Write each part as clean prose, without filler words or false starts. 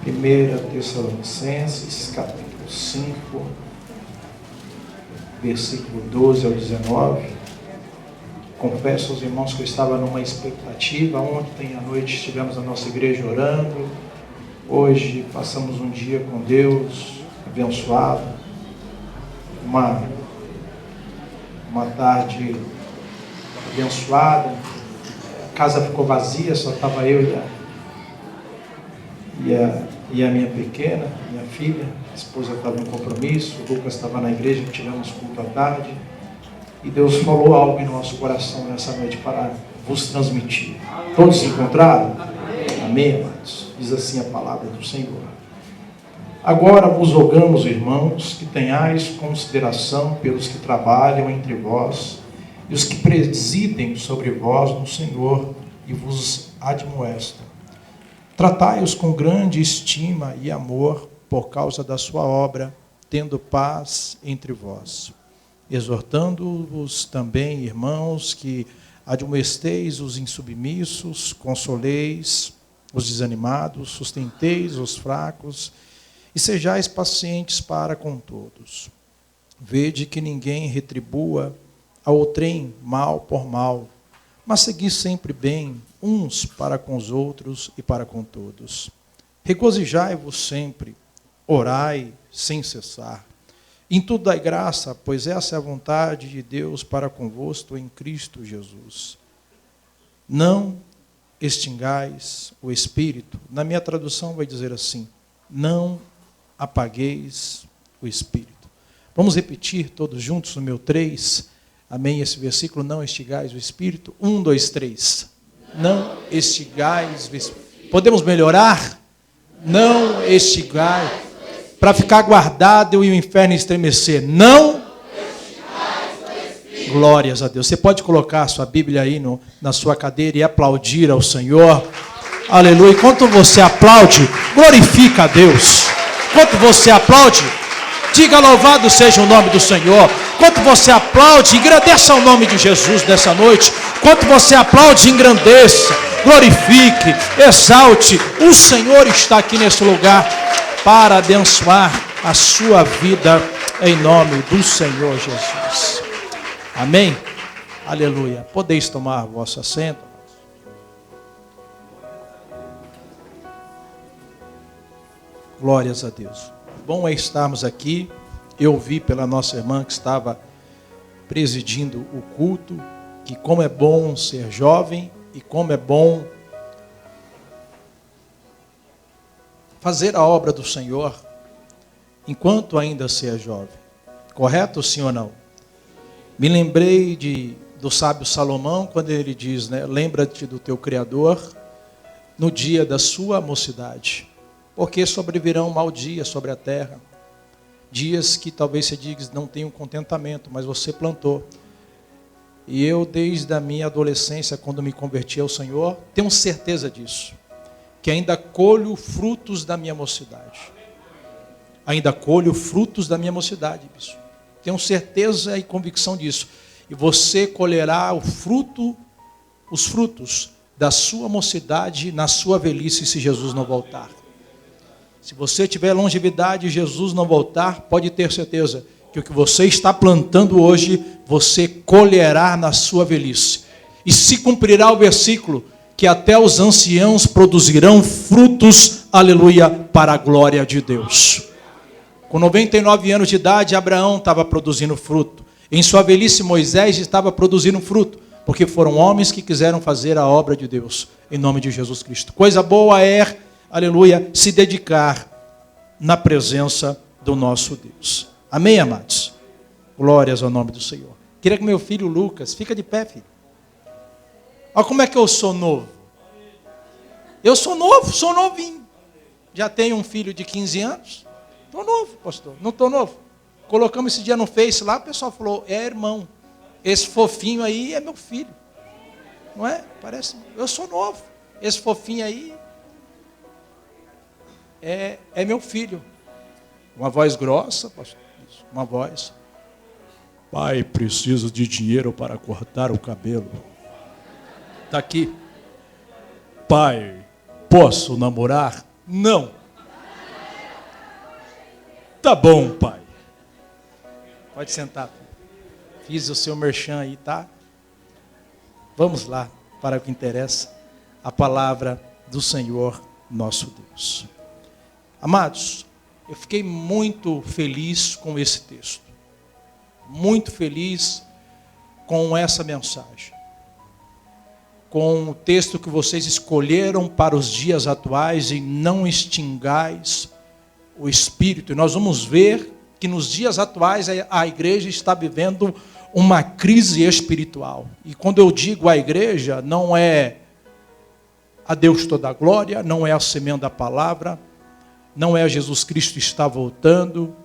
1 Tessalonicenses, capítulo 5, versículo 12 ao 19. Confesso aos irmãos que eu estava numa expectativa. Ontem à noite estivemos na nossa igreja orando. Hoje passamos um dia com Deus, abençoado. Uma tarde abençoada. A casa ficou vazia, só estava eu e a minha pequena, minha filha. A esposa estava em compromisso, o Lucas estava na igreja, tivemos culto à tarde. E Deus falou algo em nosso coração nessa noite para vos transmitir. Todos se encontraram? Amém, amados? Diz assim a palavra do Senhor. Agora vos rogamos, irmãos, que tenhais consideração pelos que trabalham entre vós e os que presidem sobre vós no Senhor e vos admoestam. Tratai-os com grande estima e amor por causa da sua obra, tendo paz entre vós. Exortando-vos também, irmãos, que admoesteis os insubmissos, consoleis os desanimados, sustenteis os fracos e sejais pacientes para com todos. Vede que ninguém retribua a outrem mal por mal, mas segui sempre bem uns para com os outros e para com todos. Regozijai-vos sempre, orai sem cessar. Em tudo dai graça, pois essa é a vontade de Deus para convosco em Cristo Jesus. Não extingais o Espírito. Na minha tradução vai dizer assim: não apagueis o Espírito. Vamos repetir todos juntos no meu 3. Amém? Esse versículo, não extingais o Espírito. 1, 2, 3. Não extingais o Espírito. Podemos melhorar? Não extingais. Para ficar guardado e o inferno estremecer. Não. Glórias a Deus. Você pode colocar a sua Bíblia aí na sua cadeira e aplaudir ao Senhor. Aleluia. Enquanto você aplaude, glorifica a Deus. Enquanto você aplaude, diga louvado seja o nome do Senhor. Enquanto você aplaude, engrandeça o nome de Jesus nessa noite. Enquanto você aplaude, engrandeça, glorifique, exalte. O Senhor está aqui nesse lugar para abençoar a sua vida em nome do Senhor Jesus. Amém? Aleluia. Podeis tomar vosso assento. Glórias a Deus. Bom é estarmos aqui. Eu ouvi pela nossa irmã que estava presidindo o culto, que como é bom ser jovem e como é bom fazer a obra do Senhor enquanto ainda se é jovem. Correto, sim ou não? Me lembrei do sábio Salomão, quando ele diz, né, lembra-te do teu Criador no dia da sua mocidade, porque sobrevirão mau dias sobre a terra, dias que talvez você diga não tenham contentamento, mas você plantou. E eu, desde a minha adolescência, quando me converti ao Senhor, tenho certeza disso, que ainda colho frutos da minha mocidade. Ainda colho frutos da minha mocidade, bispo. Tenho certeza e convicção disso. E você colherá os frutos da sua mocidade na sua velhice, se Jesus não voltar. Se você tiver longevidade e Jesus não voltar, pode ter certeza que o que você está plantando hoje, você colherá na sua velhice. E se cumprirá o versículo, que até os anciãos produzirão frutos, aleluia, para a glória de Deus. Com 99 anos de idade, Abraão estava produzindo fruto. Em sua velhice, Moisés estava produzindo fruto, porque foram homens que quiseram fazer a obra de Deus, em nome de Jesus Cristo. Coisa boa é, aleluia, se dedicar na presença do nosso Deus. Amém, amados? Glórias ao nome do Senhor. Queria que meu filho Lucas, fica de pé, filho. Olha como é que eu sou novo. Eu sou novo, sou novinho. Já tenho um filho de 15 anos. Estou novo, pastor. Não estou novo. Colocamos esse dia no Face lá, o pessoal falou, irmão, esse fofinho aí é meu filho. Não é? Parece, eu sou novo. Esse fofinho aí é meu filho. Uma voz grossa, pastor. Uma voz. Pai, preciso de dinheiro para cortar o cabelo. Está aqui. Pai, posso namorar? Não. Tá bom, pai. Pode sentar. Fiz o seu merchan aí, tá? Vamos lá para o que interessa. A palavra do Senhor nosso Deus. Amados, eu fiquei muito feliz com esse texto. Muito feliz com essa mensagem. Com o texto que vocês escolheram para os dias atuais, e não extingais o Espírito. E nós vamos ver que nos dias atuais a igreja está vivendo uma crise espiritual. E quando eu digo a igreja, não é a Deus toda a glória, não é a semente da palavra, não é Jesus Cristo está voltando,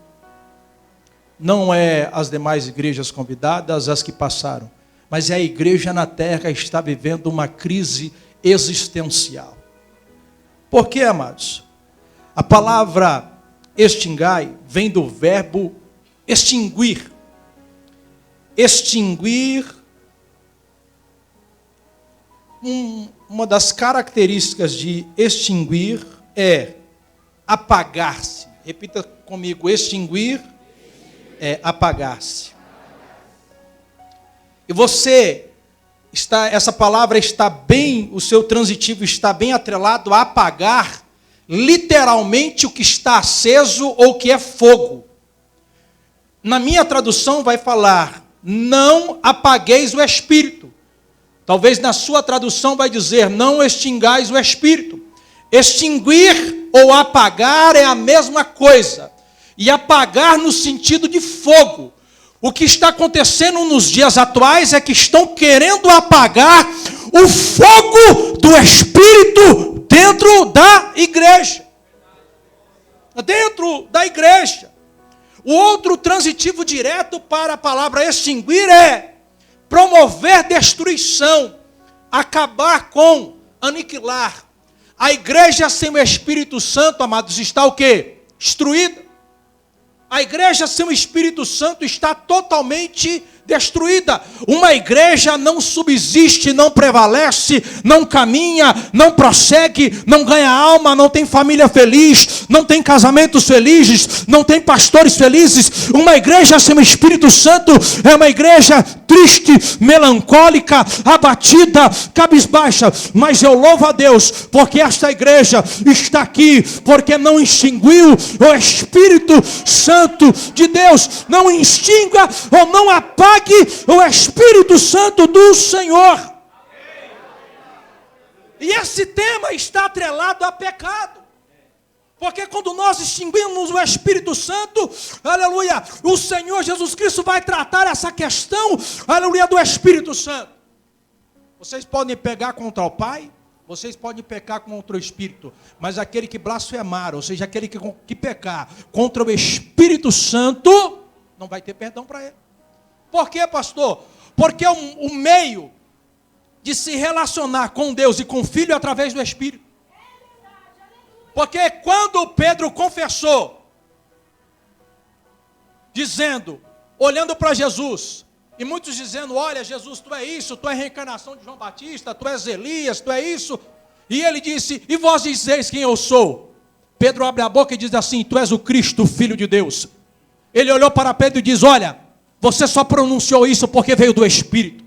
não é as demais igrejas convidadas, as que passaram, mas é a igreja na terra que está vivendo uma crise existencial. Por quê, amados? A palavra extingai vem do verbo extinguir. Extinguir, uma das características de extinguir é apagar-se. Repita comigo, extinguir é apagar-se. E essa palavra está bem, o seu transitivo está bem atrelado a apagar, literalmente o que está aceso ou que é fogo. Na minha tradução vai falar, não apagueis o Espírito. Talvez na sua tradução vai dizer, não extingais o Espírito. Extinguir ou apagar é a mesma coisa. E apagar no sentido de fogo. O que está acontecendo nos dias atuais é que estão querendo apagar o fogo do Espírito dentro da igreja. Dentro da igreja. O outro transitivo direto para a palavra extinguir é promover destruição, acabar com, aniquilar. A igreja sem o Espírito Santo, amados, está o quê? Destruída. A igreja sem o Espírito Santo está totalmente destruída. Uma igreja não subsiste, não prevalece, não caminha, não prossegue, não ganha alma, não tem família feliz, não tem casamentos felizes, não tem pastores felizes. Uma igreja sem o Espírito Santo é uma igreja triste, melancólica, abatida, cabisbaixa. Mas eu louvo a Deus, porque esta igreja está aqui, porque não extinguiu o Espírito Santo de Deus. Não extinga ou não apague o Espírito Santo do Senhor. E esse tema está atrelado a pecado. Porque quando nós extinguimos o Espírito Santo, aleluia, o Senhor Jesus Cristo vai tratar essa questão, aleluia, do Espírito Santo. Vocês podem pegar contra o Pai, vocês podem pecar contra o Espírito, mas aquele que blasfemar, ou seja, aquele que pecar contra o Espírito Santo, não vai ter perdão para ele. Por quê, pastor? Porque o meio de se relacionar com Deus e com o Filho é através do Espírito. Porque quando Pedro confessou, dizendo, olhando para Jesus, e muitos dizendo, olha Jesus, tu é isso, tu é a reencarnação de João Batista, tu és Elias, tu é isso. E ele disse, e vós dizeis quem eu sou? Pedro abre a boca e diz assim, tu és o Cristo, o Filho de Deus. Ele olhou para Pedro e diz, olha, você só pronunciou isso porque veio do Espírito.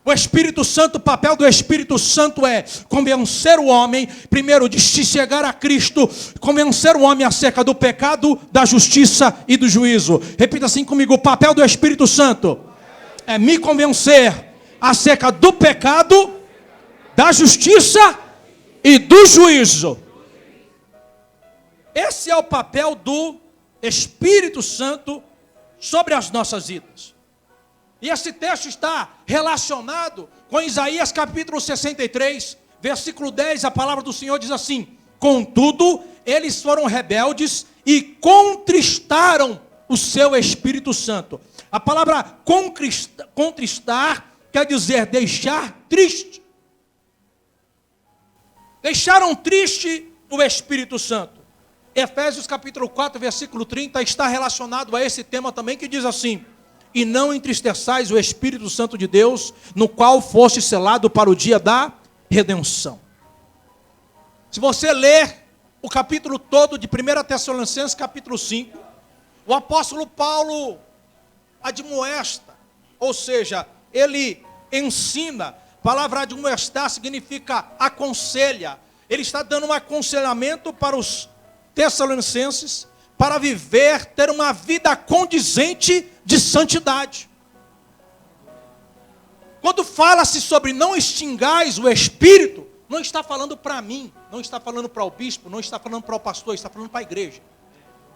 O Espírito Santo, o papel do Espírito Santo é convencer o homem, primeiro, de se chegar a Cristo, convencer o homem acerca do pecado, da justiça e do juízo. Repita assim comigo, o papel do Espírito Santo é me convencer acerca do pecado, da justiça e do juízo. Esse é o papel do Espírito Santo sobre as nossas vidas. E esse texto está relacionado com Isaías capítulo 63, versículo 10, a palavra do Senhor diz assim, contudo, eles foram rebeldes e contristaram o seu Espírito Santo. A palavra contristar quer dizer deixar triste. Deixaram triste o Espírito Santo. Efésios capítulo 4, versículo 30 está relacionado a esse tema também, que diz assim, e não entristeçais o Espírito Santo de Deus, no qual foste selado para o dia da redenção. Se você ler o capítulo todo de 1 Tessalonicenses, capítulo 5, O apóstolo Paulo admoesta, ou seja, ele ensina. A palavra admoestar significa aconselha. Ele está dando um aconselhamento para os tessalonicenses para viver, ter uma vida condizente de santidade. Quando fala-se sobre não extingais o Espírito, não está falando para mim, não está falando para o bispo, não está falando para o pastor, está falando para a igreja.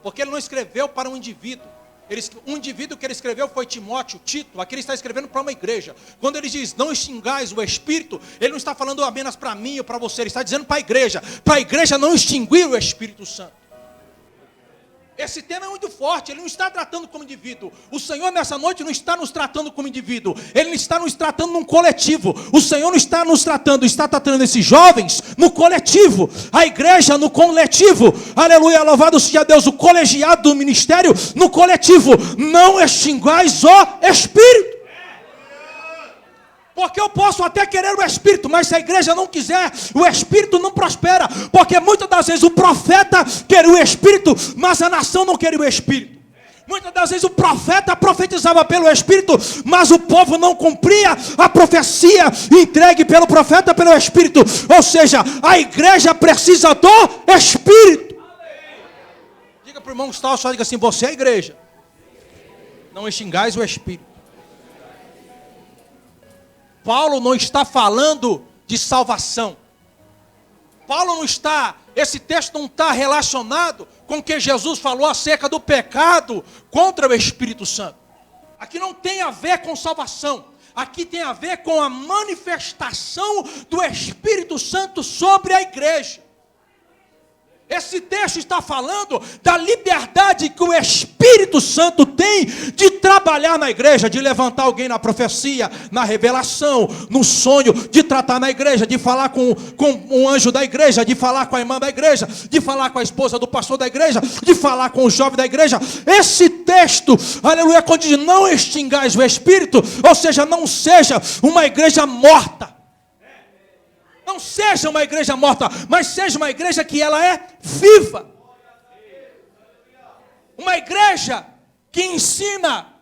Porque ele não escreveu para um indivíduo. Um indivíduo que ele escreveu foi Timóteo, Tito. Aqui ele está escrevendo para uma igreja. Quando ele diz, não extingais o Espírito, ele não está falando apenas para mim ou para você. Ele está dizendo para a igreja não extinguir o Espírito Santo. Esse tema é muito forte, ele não está tratando como indivíduo. O Senhor nessa noite não está nos tratando como indivíduo. Ele está nos tratando num coletivo. O Senhor não está nos tratando, está tratando esses jovens no coletivo. A igreja no coletivo. Aleluia, louvado seja Deus. O colegiado do ministério no coletivo. Não extingais o Espírito. Porque eu posso até querer o Espírito, mas se a igreja não quiser, o Espírito não prospera. Porque muitas das vezes o profeta queria o Espírito, mas a nação não queria o Espírito. Muitas das vezes o profeta profetizava pelo Espírito, mas o povo não cumpria a profecia entregue pelo profeta pelo Espírito. Ou seja, a igreja precisa do Espírito. Diga para o irmão Gustavo, só diga assim, você é a igreja. Não extingais o Espírito. Paulo não está falando de salvação. Paulo não está, esse texto não está relacionado com o que Jesus falou acerca do pecado contra o Espírito Santo. Aqui não tem a ver com salvação. Aqui tem a ver com a manifestação do Espírito Santo sobre a igreja. Esse texto está falando da liberdade que o Espírito Santo tem de trabalhar na igreja, de levantar alguém na profecia, na revelação, no sonho, de tratar na igreja, de falar com um anjo da igreja, de falar com a irmã da igreja, de falar com a esposa do pastor da igreja, de falar com o jovem da igreja. Esse texto, aleluia, quando diz não extingais o Espírito, ou seja, não seja uma igreja morta. Não seja uma igreja morta, mas seja uma igreja que ela é viva. Uma igreja que ensina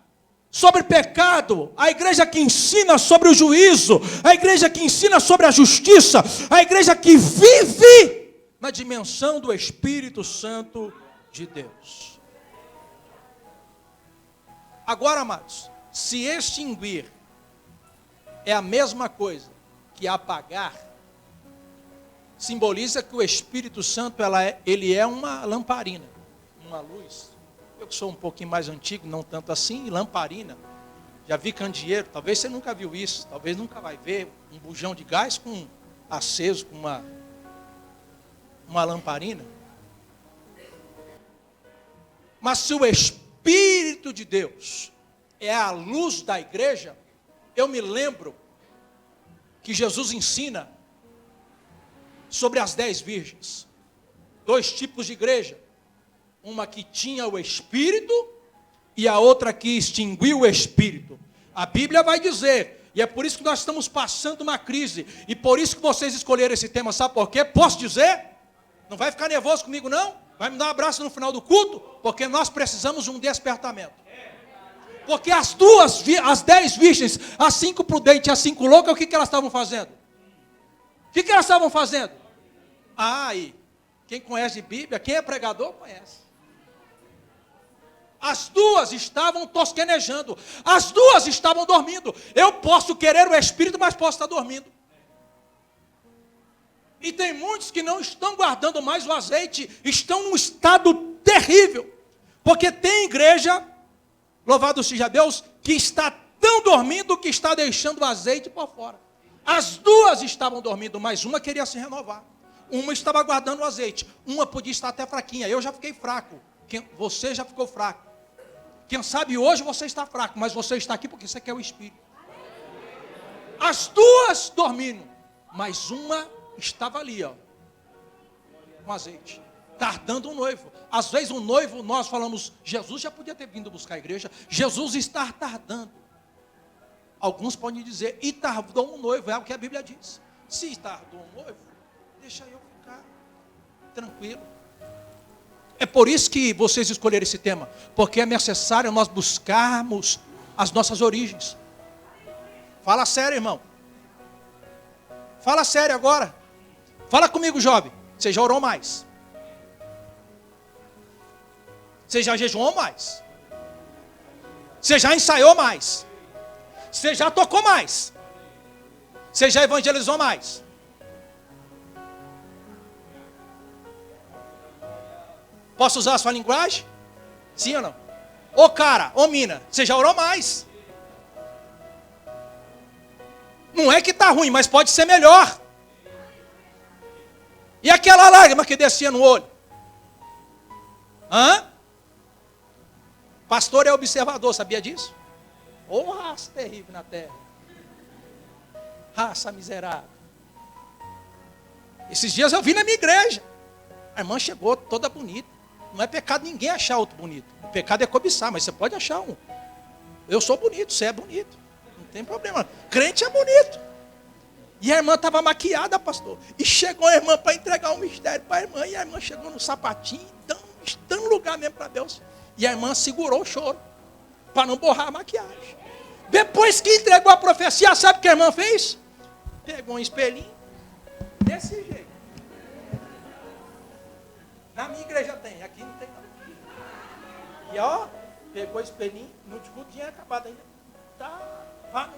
sobre pecado, a igreja que ensina sobre o juízo, a igreja que ensina sobre a justiça, a igreja que vive na dimensão do Espírito Santo de Deus. Agora, amados, se extinguir é a mesma coisa que apagar, simboliza que o Espírito Santo ele é uma lamparina, uma luz. Eu que sou um pouquinho mais antigo, não tanto assim, lamparina. Já vi candeeiro, talvez você nunca viu isso, talvez nunca vai ver um bujão de gás aceso com uma lamparina. Mas se o Espírito de Deus é a luz da igreja, eu me lembro que Jesus ensina sobre as 10 virgens. 2 tipos de igreja. Uma que tinha o Espírito e a outra que extinguiu o Espírito. A Bíblia vai dizer, e é por isso que nós estamos passando uma crise, e por isso que vocês escolheram esse tema, sabe por quê? Posso dizer? Não vai ficar nervoso comigo não? Vai me dar um abraço no final do culto? Porque nós precisamos de um despertamento. Porque as 10 virgens, as 5 prudentes e as 5 loucas, o que elas estavam fazendo? O que elas estavam fazendo? E quem conhece Bíblia, quem é pregador, conhece. As 2 estavam tosquenejando. As 2 estavam dormindo. Eu posso querer o Espírito, mas posso estar dormindo. E tem muitos que não estão guardando mais o azeite, estão num estado terrível. Porque tem igreja, louvado seja Deus, que está tão dormindo que está deixando o azeite por fora. As 2 estavam dormindo, mas uma queria se renovar. Uma estava guardando o azeite. Uma podia estar até fraquinha. Eu já fiquei fraco. Você já ficou fraco. Quem sabe hoje você está fraco, mas você está aqui porque você quer o Espírito. As 2 dormindo, mas uma estava ali, com azeite, tardando o noivo. Às vezes o noivo, nós falamos, Jesus já podia ter vindo buscar a igreja. Jesus está tardando. Alguns podem dizer, e tardou um noivo, é o que a Bíblia diz. Se tardou um noivo, deixa eu ficar tranquilo. É por isso que vocês escolheram esse tema. Porque é necessário nós buscarmos as nossas origens. Fala sério, irmão. Fala sério agora. Fala comigo, jovem. Você já orou mais? Você já jejuou mais? Você já ensaiou mais? Você já tocou mais? Você já evangelizou mais? Posso usar a sua linguagem? Sim ou não? Ô cara, ô mina, você já orou mais? Não é que está ruim, mas pode ser melhor. E aquela lágrima que descia no olho? Hã? Pastor é observador, sabia disso? Ô raça terrível na terra. Raça miserável. Esses dias eu vi na minha igreja. A irmã chegou toda bonita. Não é pecado ninguém achar outro bonito. O pecado é cobiçar, mas você pode achar um. Eu sou bonito, você é bonito. Não tem problema. Crente é bonito. E a irmã estava maquiada, pastor. E chegou a irmã para entregar um mistério para a irmã. E a irmã chegou no sapatinho, dando lugar mesmo para Deus. E a irmã segurou o choro, para não borrar a maquiagem. Depois que entregou a profecia, sabe o que a irmã fez? Pegou um espelhinho, desse jeito. Na minha igreja tem, aqui não tem não. E ó, pegou o espelhinho, no culto tinha acabado ainda. Tá,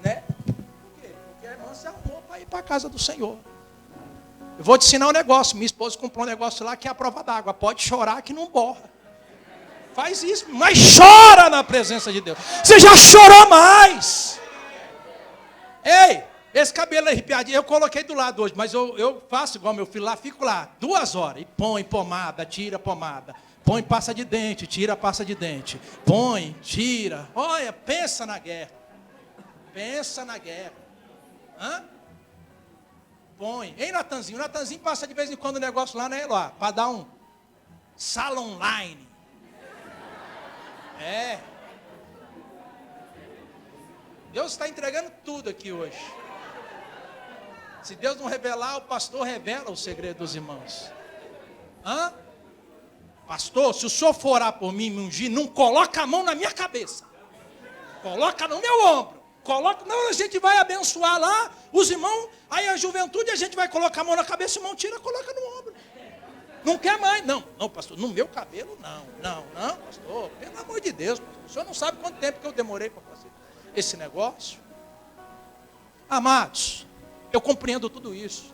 né? Por quê? Porque a irmã se arrumou para ir para a casa do Senhor. Eu vou te ensinar um negócio. Minha esposa comprou um negócio lá que é a prova d'água. Pode chorar que não borra. Faz isso, mas chora na presença de Deus. Você já chorou mais. Ei, esse cabelo arrepiadinho, eu coloquei do lado hoje, mas eu faço igual meu filho lá, fico lá 2 horas. E põe pomada, tira pomada. Põe pasta de dente, tira pasta de dente. Põe, tira. Olha, pensa na guerra. Pensa na guerra. Hã? Põe. Ei, Natanzinho, o Natanzinho passa de vez em quando o negócio lá, né, Eloá? Para dar um sala online. É. Deus está entregando tudo aqui hoje. Se Deus não revelar, o pastor revela o segredo dos irmãos. Hã? Pastor, se o senhor for orar por mim, me ungir, não coloca a mão na minha cabeça. Coloca no meu ombro. Coloca, não, a gente vai abençoar lá os irmãos, aí a juventude a gente vai colocar a mão na cabeça, o irmão tira, coloca no ombro. Não quer mais, não, pastor, no meu cabelo não, pastor, pelo amor de Deus, pastor, o senhor não sabe quanto tempo que eu demorei para fazer esse negócio. Amados, eu compreendo tudo isso,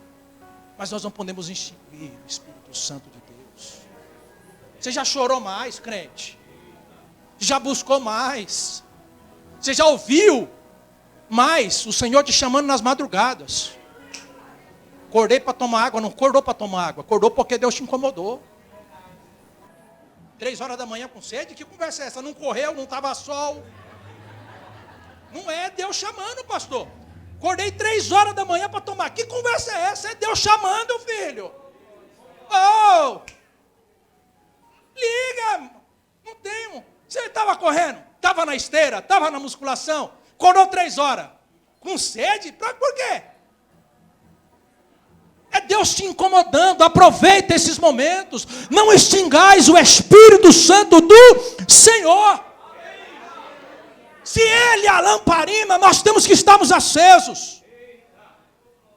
mas nós não podemos extinguir o Espírito Santo de Deus. Você já chorou mais, crente? Já buscou mais? Você já ouviu mais o Senhor te chamando nas madrugadas? Acordei para tomar água, não acordou para tomar água, acordou porque Deus te incomodou. 3 horas da manhã com sede, que conversa é essa? Não correu, não estava sol. Não é Deus chamando, pastor. Acordei 3 horas da manhã para tomar. Que conversa é essa? É Deus chamando, filho. Oh! Liga! Não tenho. Você estava correndo, estava na esteira, estava na musculação, acordou 3 horas. Com sede? Por quê? É Deus te incomodando. Aproveita esses momentos. Não extingais o Espírito Santo do Senhor. Se Ele é a lamparina, nós temos que estarmos acesos.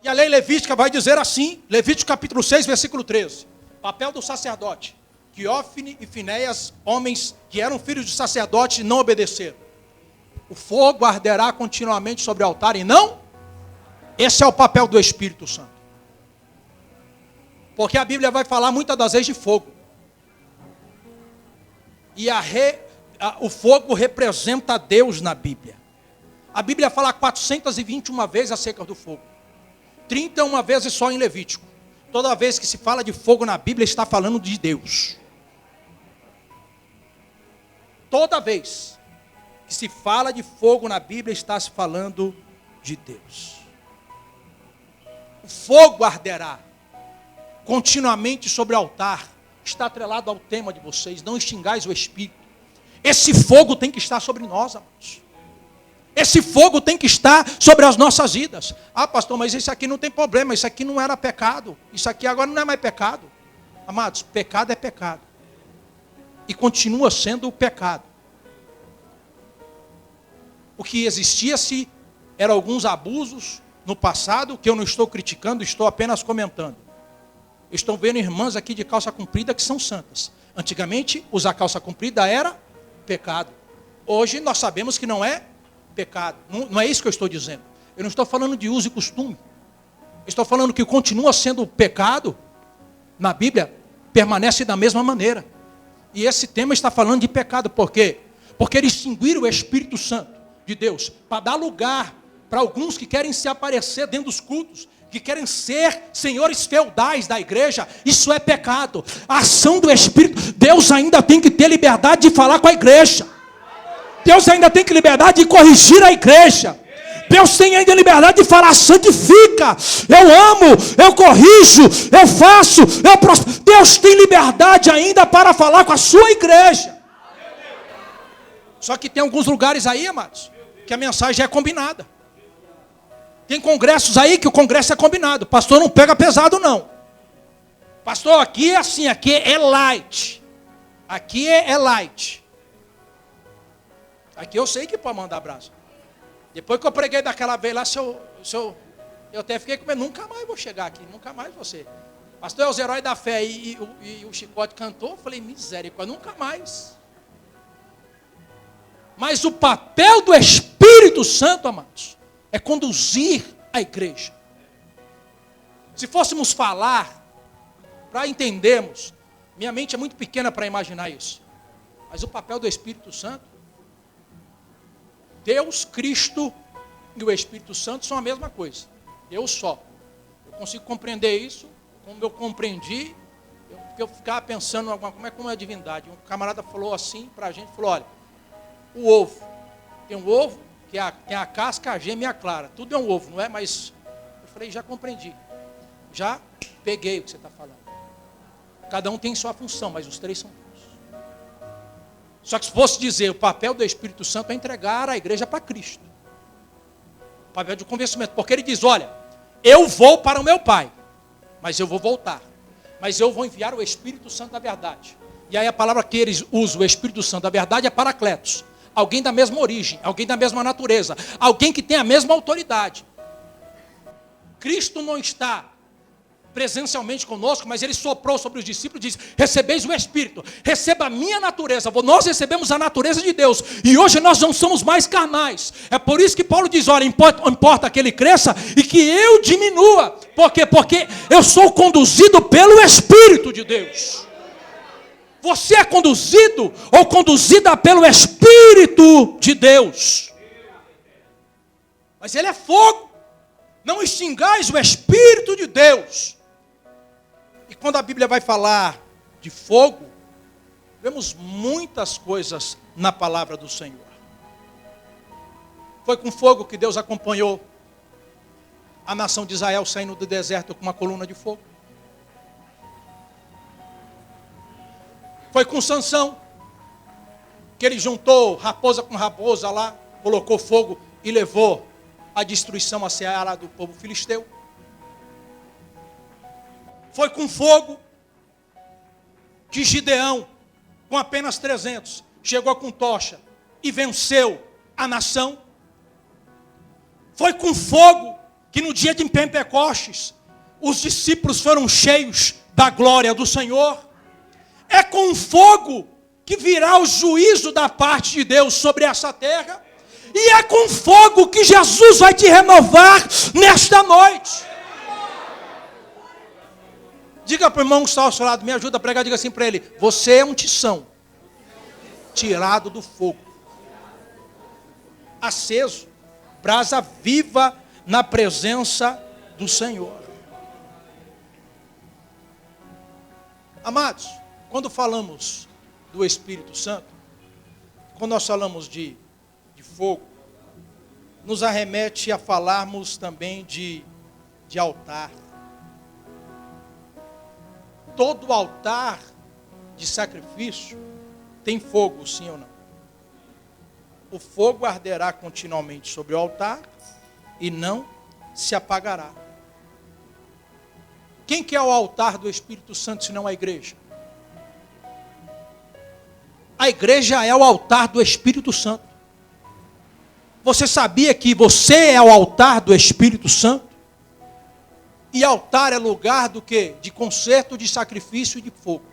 E a lei levítica vai dizer assim, Levítico capítulo 6, versículo 13. Papel do sacerdote. Que Ofne e Finéias, homens que eram filhos de sacerdote, não obedeceram. O fogo arderá continuamente sobre o altar e não? Esse é o papel do Espírito Santo. Porque a Bíblia vai falar muitas das vezes de fogo. E o fogo representa Deus na Bíblia. A Bíblia fala 421 vezes acerca do fogo. 31 vezes só em Levítico. Toda vez que se fala de fogo na Bíblia, está falando de Deus. Toda vez que se fala de fogo na Bíblia, está se falando de Deus. O fogo arderá continuamente sobre o altar. Está atrelado ao tema de vocês. Não extingais o Espírito. Esse fogo tem que estar sobre nós, amados. Esse fogo tem que estar sobre as nossas vidas. Ah, pastor, mas isso aqui não tem problema. Isso aqui não era pecado. Isso aqui agora não é mais pecado. Amados, pecado é pecado. E continua sendo o pecado. O que existia-se eram alguns abusos no passado, que eu não estou criticando, estou apenas comentando. Estão vendo irmãs aqui de calça comprida que são santas. Antigamente, usar calça comprida era pecado. Hoje nós sabemos que não é pecado. Não é isso que eu estou dizendo. Eu não estou falando de uso e costume. Eu estou falando que continua sendo pecado, na Bíblia, permanece da mesma maneira. E esse tema está falando de pecado. Por quê? Porque eles extinguiram o Espírito Santo de Deus para dar lugar para alguns que querem se aparecer dentro dos cultos, que querem ser senhores feudais da igreja. Isso é pecado. A ação do Espírito, Deus ainda tem que ter liberdade de falar com a igreja. Deus ainda tem que liberdade de corrigir a igreja. Deus tem ainda liberdade de falar, santifica, eu amo, eu corrijo, eu faço, eu prospero. Deus tem liberdade ainda para falar com a sua igreja. Só que tem alguns lugares aí, amados, que a mensagem é combinada. Tem congressos aí que o congresso é combinado. Pastor não pega pesado não. Pastor, aqui é assim, aqui é light. Aqui é light. Aqui eu sei que pode mandar abraço. Depois que eu preguei daquela vez lá, eu até fiquei com medo, nunca mais vou chegar aqui, nunca mais você. Pastor é os heróis da fé e o Chicote cantou, eu falei, misericórdia, nunca mais. Mas o papel do Espírito Santo, amados, é conduzir a igreja. Se fôssemos falar, para entendermos, minha mente é muito pequena para imaginar isso. Mas o papel do Espírito Santo, Deus, Cristo e o Espírito Santo são a mesma coisa. Deus só. Eu consigo compreender isso, como eu compreendi, porque eu ficava pensando, como é a divindade. Um camarada falou assim para a gente, falou, olha, o ovo, tem um ovo, que tem a casca, a gema e a clara. Tudo é um ovo, não é? Mas eu falei, já compreendi. Já peguei o que você está falando. Cada um tem sua função, mas os três são Deus. Só que se fosse dizer, o papel do Espírito Santo é entregar a igreja para Cristo. O papel de convencimento. Porque ele diz, olha, eu vou para o meu Pai, mas eu vou voltar. Mas eu vou enviar o Espírito Santo da verdade. E aí a palavra que eles usam, o Espírito Santo da verdade, é paracletos. Alguém da mesma origem, alguém da mesma natureza, alguém que tem a mesma autoridade. Cristo não está presencialmente conosco, mas ele soprou sobre os discípulos e disse, recebeis o Espírito, receba a minha natureza. Nós recebemos a natureza de Deus, e hoje nós não somos mais carnais. É por isso que Paulo diz, olha, importa que ele cresça e que eu diminua. Por quê? Porque eu sou conduzido pelo Espírito de Deus. Você é conduzido ou conduzida pelo Espírito de Deus. Mas ele é fogo. Não extingais o Espírito de Deus. E quando a Bíblia vai falar de fogo, vemos muitas coisas na palavra do Senhor. Foi com fogo que Deus acompanhou a nação de Israel saindo do deserto com uma coluna de fogo. Foi com Sansão, que ele juntou raposa com raposa lá, colocou fogo e levou a destruição à seara do povo filisteu. Foi com fogo que Gideão, com apenas 300, chegou com tocha e venceu a nação. Foi com fogo que no dia de Pentecostes, os discípulos foram cheios da glória do Senhor. É com fogo que virá o juízo da parte de Deus sobre essa terra. E é com fogo que Jesus vai te renovar nesta noite. Diga para o irmão que está ao seu lado, me ajuda a pregar, diga assim para ele, você é um tição, tirado do fogo, aceso, brasa viva na presença do Senhor. Amados, quando falamos do Espírito Santo, quando nós falamos de fogo, nos arremete a falarmos também de altar. Todo altar de sacrifício tem fogo, sim ou não? O fogo arderá continuamente sobre o altar e não se apagará. Quem que é o altar do Espírito Santo, senão a igreja? A igreja é o altar do Espírito Santo. Você sabia que você é o altar do Espírito Santo? E altar é lugar do quê? De concerto, de sacrifício e de fogo.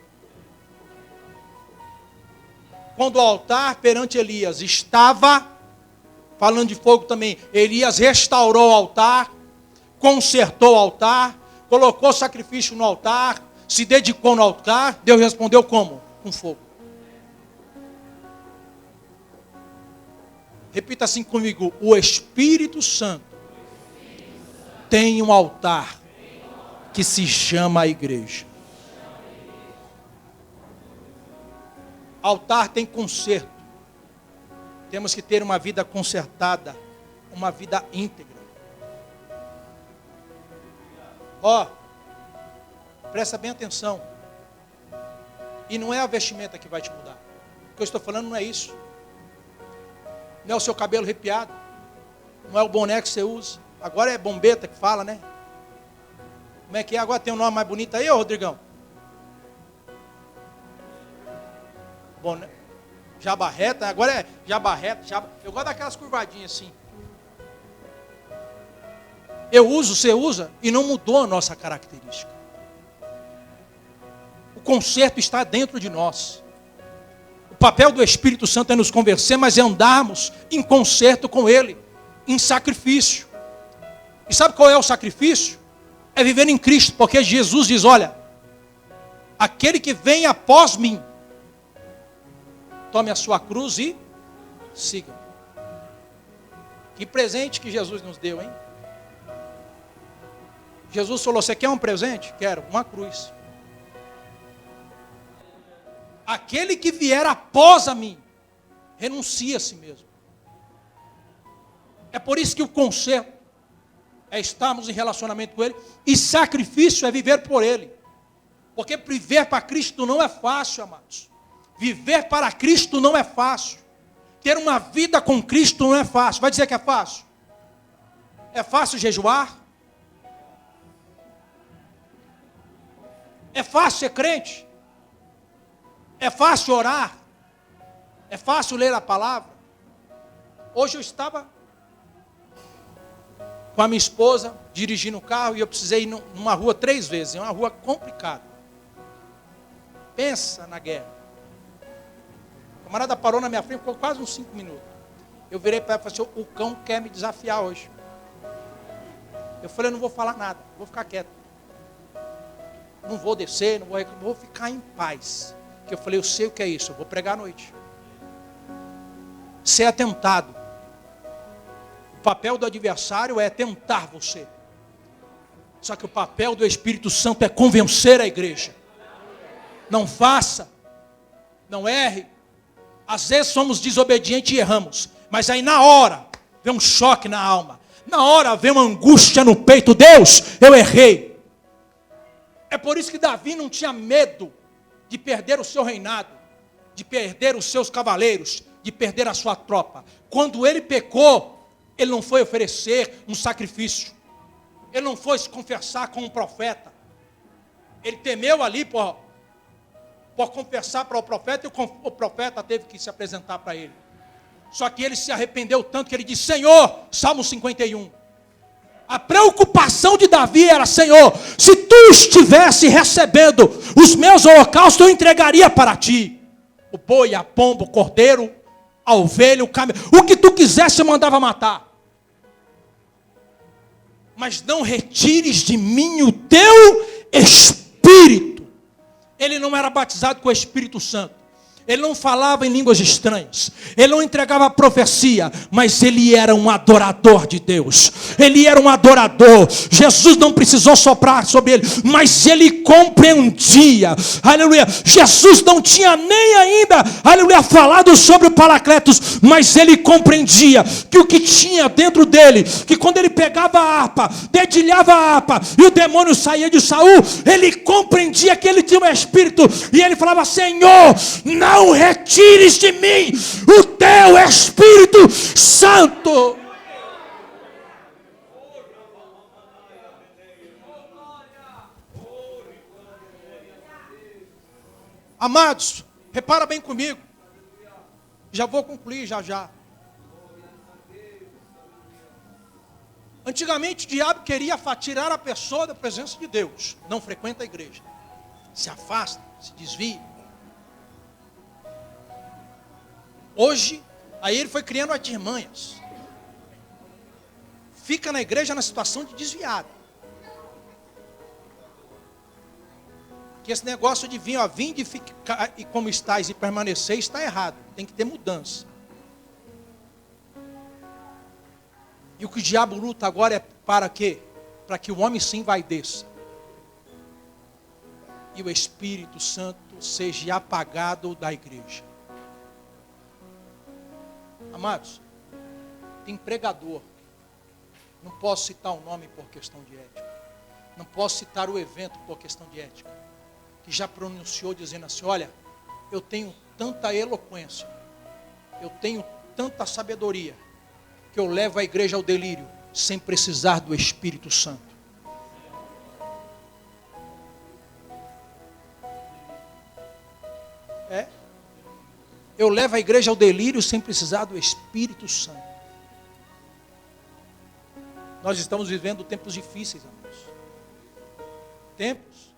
Quando o altar perante Elias estava, falando de fogo também, Elias restaurou o altar, consertou o altar, colocou sacrifício no altar, se dedicou no altar. Deus respondeu como? Com fogo. Repita assim comigo: o Espírito Santo tem um altar que se chama a igreja. Altar tem conserto. Temos que ter uma vida consertada, uma vida íntegra. Ó, presta bem atenção. E não é a vestimenta que vai te mudar. O que eu estou falando não é isso. Não é o seu cabelo arrepiado. Não é o boné que você usa. Agora é bombeta que fala, né? Como é que é? Agora tem um nome mais bonito aí, ô Rodrigão? Boné. Jabarreta, agora é jabarreta. Eu gosto daquelas curvadinhas assim. Eu uso, você usa, e não mudou a nossa característica. O conserto está dentro de nós. O papel do Espírito Santo é nos convencer, mas é andarmos em conserto com Ele, em sacrifício. E sabe qual é o sacrifício? É viver em Cristo, porque Jesus diz, olha, aquele que vem após mim, tome a sua cruz e siga. Que presente que Jesus nos deu, hein? Jesus falou, você quer um presente? Quero, uma cruz. Aquele que vier após a mim, renuncia a si mesmo. É por isso que o conserto é estarmos em relacionamento com Ele, e sacrifício é viver por Ele. Porque viver para Cristo não é fácil, amados. Viver para Cristo não é fácil. Ter uma vida com Cristo não é fácil. Vai dizer que é fácil? É fácil jejuar? É fácil ser crente? É fácil orar? É fácil ler a palavra? Hoje eu estava com a minha esposa dirigindo o carro e eu precisei ir numa rua 3 vezes. É uma rua complicada. Pensa na guerra. O camarada parou na minha frente, ficou quase uns 5 minutos. Eu virei para ela e falei assim, o cão quer me desafiar hoje. Eu falei, eu não vou falar nada, vou ficar quieto. Não vou descer, não vou ficar em paz. Porque eu falei, eu sei o que é isso, eu vou pregar à noite. Ser atentado. O papel do adversário é tentar você. Só que o papel do Espírito Santo é convencer a igreja. Não faça, não erre. Às vezes somos desobedientes e erramos. Mas aí na hora, vem um choque na alma. Na hora vem uma angústia no peito. Deus, eu errei. É por isso que Davi não tinha medo de perder o seu reinado, de perder os seus cavaleiros, de perder a sua tropa. Quando ele pecou, ele não foi oferecer um sacrifício. Ele não foi se confessar com um profeta. Ele temeu ali por confessar para o profeta, e o profeta teve que se apresentar para ele. Só que ele se arrependeu tanto que ele disse, Senhor, Salmo 51. A preocupação de Davi era, Senhor, se tu estivesse recebendo os meus holocaustos, eu entregaria para ti. O boi, a pomba, o cordeiro, a ovelha, o camelo, o que tu quisesse eu mandava matar. Mas não retires de mim o teu Espírito. Ele não era batizado com o Espírito Santo. Ele não falava em línguas estranhas. Ele não entregava profecia. Mas ele era um adorador de Deus. Ele era um adorador. Jesus não precisou soprar sobre ele. Mas ele compreendia. Aleluia. Jesus não tinha nem ainda, aleluia, falado sobre o Paracletos. Mas ele compreendia que o que tinha dentro dele, que quando ele pegava a harpa, dedilhava a harpa, e o demônio saía de Saul, ele compreendia que ele tinha um Espírito. E ele falava, Senhor, não retires de mim o teu Espírito Santo. Amados, repara bem comigo. Já vou concluir já. Antigamente o diabo queria tirar a pessoa da presença de Deus. Não frequenta a igreja. Se afasta, se desvia. Hoje, aí ele foi criando artimanhas. Fica na igreja na situação de desviado. Que esse negócio de vir, vinde e ficar e como estáis e permanecer, está errado. Tem que ter mudança. E o que o diabo luta agora é para quê? Para que o homem se envaideça. E o Espírito Santo seja apagado da igreja. Amados, tem pregador. Não posso citar o nome por questão de ética. Não posso citar o evento por questão de ética. Que já pronunciou dizendo assim, olha, eu tenho tanta eloquência, eu tenho tanta sabedoria, que eu levo a igreja ao delírio, sem precisar do Espírito Santo. Eu levo a igreja ao delírio, sem precisar do Espírito Santo. Nós estamos vivendo tempos difíceis, amigos. Tempos,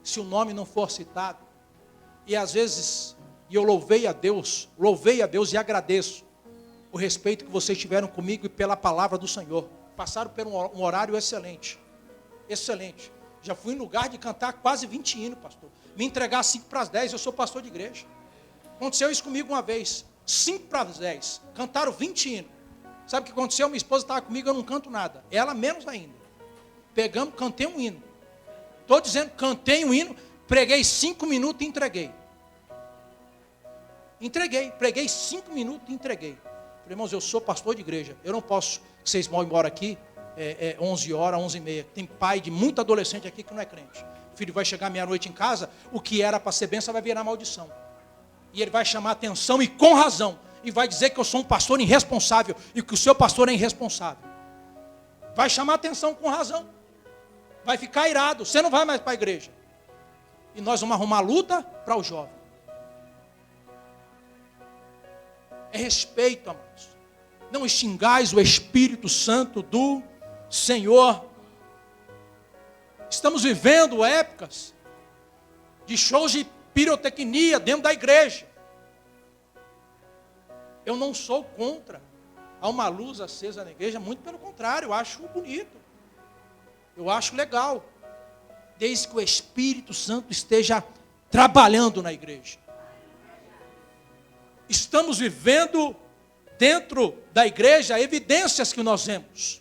se o nome não for citado, e às vezes, e eu louvei a Deus e agradeço o respeito que vocês tiveram comigo e pela palavra do Senhor. Passaram por um horário excelente. Excelente. Já fui em lugar de cantar quase 20 hinos, pastor. Me entregar às 5 para as 10, eu sou pastor de igreja. Aconteceu isso comigo uma vez. 5 para as 10. Cantaram 20 hinos. Sabe o que aconteceu? Minha esposa estava comigo, eu não canto nada. Ela menos ainda. Pegamos, cantei um hino. Estou dizendo, cantei um hino, preguei 5 minutos e entreguei. Preguei 5 minutos e entreguei. Falei, irmãos, eu sou pastor de igreja. Eu não posso, vocês vão embora aqui, 11 horas, 11h30. Tem pai de muito adolescente aqui que não é crente. O filho vai chegar meia-noite em casa, o que era para ser bênção vai virar maldição. E ele vai chamar atenção e com razão. E vai dizer que eu sou um pastor irresponsável e que o seu pastor é irresponsável. Vai chamar atenção com razão. Vai ficar irado. Você não vai mais para a igreja. E nós vamos arrumar luta para o jovem. É respeito, amados. Não extingais o Espírito Santo do Senhor. Estamos vivendo épocas de shows de pirotecnia dentro da igreja. Eu não sou contra a uma luz acesa na igreja, muito pelo contrário, eu acho bonito. Eu acho legal. Desde que o Espírito Santo esteja trabalhando na igreja. Estamos vivendo dentro da igreja evidências que nós vemos.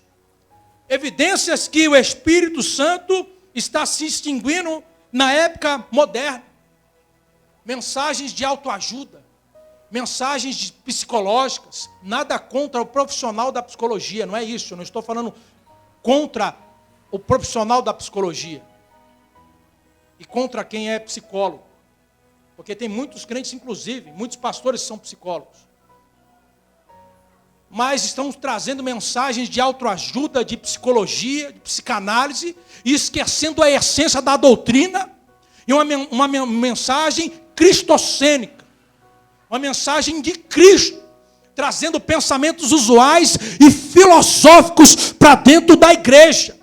Evidências que o Espírito Santo está se extinguindo na época moderna. Mensagens de autoajuda, mensagens psicológicas, nada contra o profissional da psicologia, não é isso, eu não estou falando contra o profissional da psicologia e contra quem é psicólogo, porque tem muitos crentes, inclusive, muitos pastores são psicólogos, mas estão trazendo mensagens de autoajuda, de psicologia, de psicanálise, e esquecendo a essência da doutrina, e uma mensagem cristocênica, uma mensagem de Cristo, trazendo pensamentos usuais e filosóficos para dentro da igreja.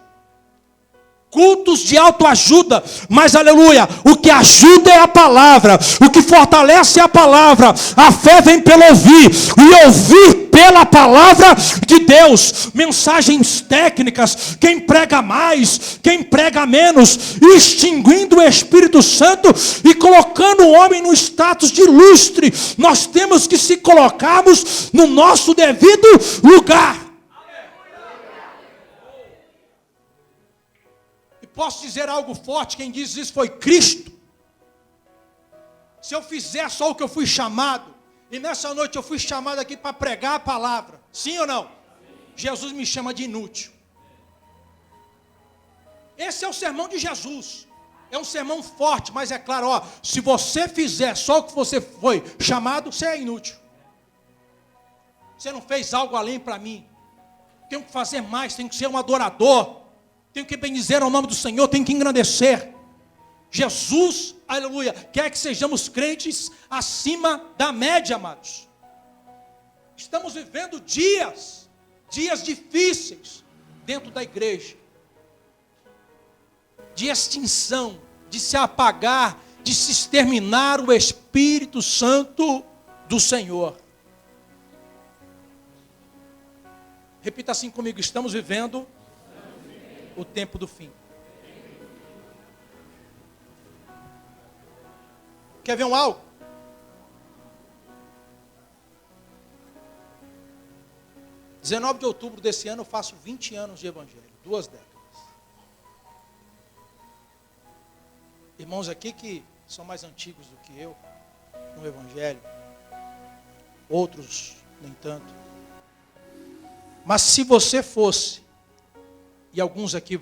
Cultos de autoajuda, mas aleluia, o que ajuda é a palavra, o que fortalece é a palavra, a fé vem pelo ouvir, e ouvir pela palavra de Deus. Mensagens técnicas, quem prega mais, quem prega menos, extinguindo o Espírito Santo e colocando o homem no status de lustre. Nós temos que se colocarmos no nosso devido lugar. Posso dizer algo forte, quem diz isso foi Cristo. Se eu fizer só o que eu fui chamado, e nessa noite eu fui chamado aqui para pregar a palavra, sim ou não? Sim. Jesus me chama de inútil. Esse é o sermão de Jesus. É um sermão forte, mas é claro, se você fizer só o que você foi chamado, você é inútil. Você não fez algo além para mim. Tenho que fazer mais, tenho que ser um adorador. Tenho que bendizer ao nome do Senhor, tenho que engrandecer. Jesus, aleluia, quer que sejamos crentes acima da média, amados. Estamos vivendo dias difíceis dentro da igreja, de extinção, de se apagar, de se exterminar o Espírito Santo do Senhor. Repita assim comigo: estamos vivendo o tempo do fim. Quer ver um algo? Dia 19 de outubro desse ano eu faço 20 anos de evangelho, 2 décadas. Irmãos aqui que são mais antigos do que eu no evangelho, outros nem tanto. Mas se você fosse, e alguns aqui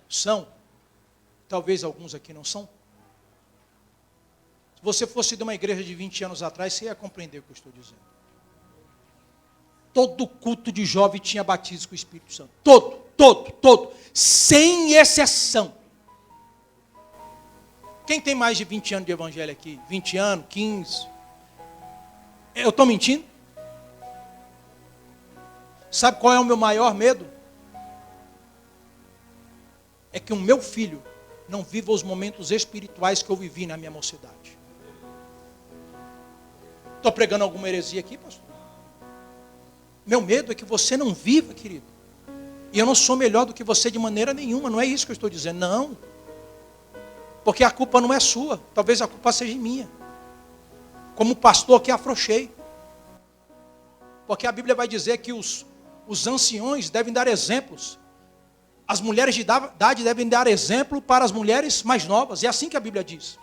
são, talvez alguns aqui não são, se você fosse de uma igreja de 20 anos atrás, você ia compreender o que eu estou dizendo. Todo culto de jovem tinha batismo com o Espírito Santo. Todo. Sem exceção. Quem tem mais de 20 anos de evangelho aqui? 20 anos, 15? Eu estou mentindo? Sabe qual é o meu maior medo? É que o meu filho não viva os momentos espirituais que eu vivi na minha mocidade. Estou pregando alguma heresia aqui, pastor? Meu medo é que você não viva, querido. E eu não sou melhor do que você de maneira nenhuma. Não é isso que eu estou dizendo, não. Porque a culpa não é sua. Talvez a culpa seja minha. Como pastor que afrouxei. Porque a Bíblia vai dizer que os anciões devem dar exemplos. As mulheres de idade devem dar exemplo para as mulheres mais novas. É assim que a Bíblia diz.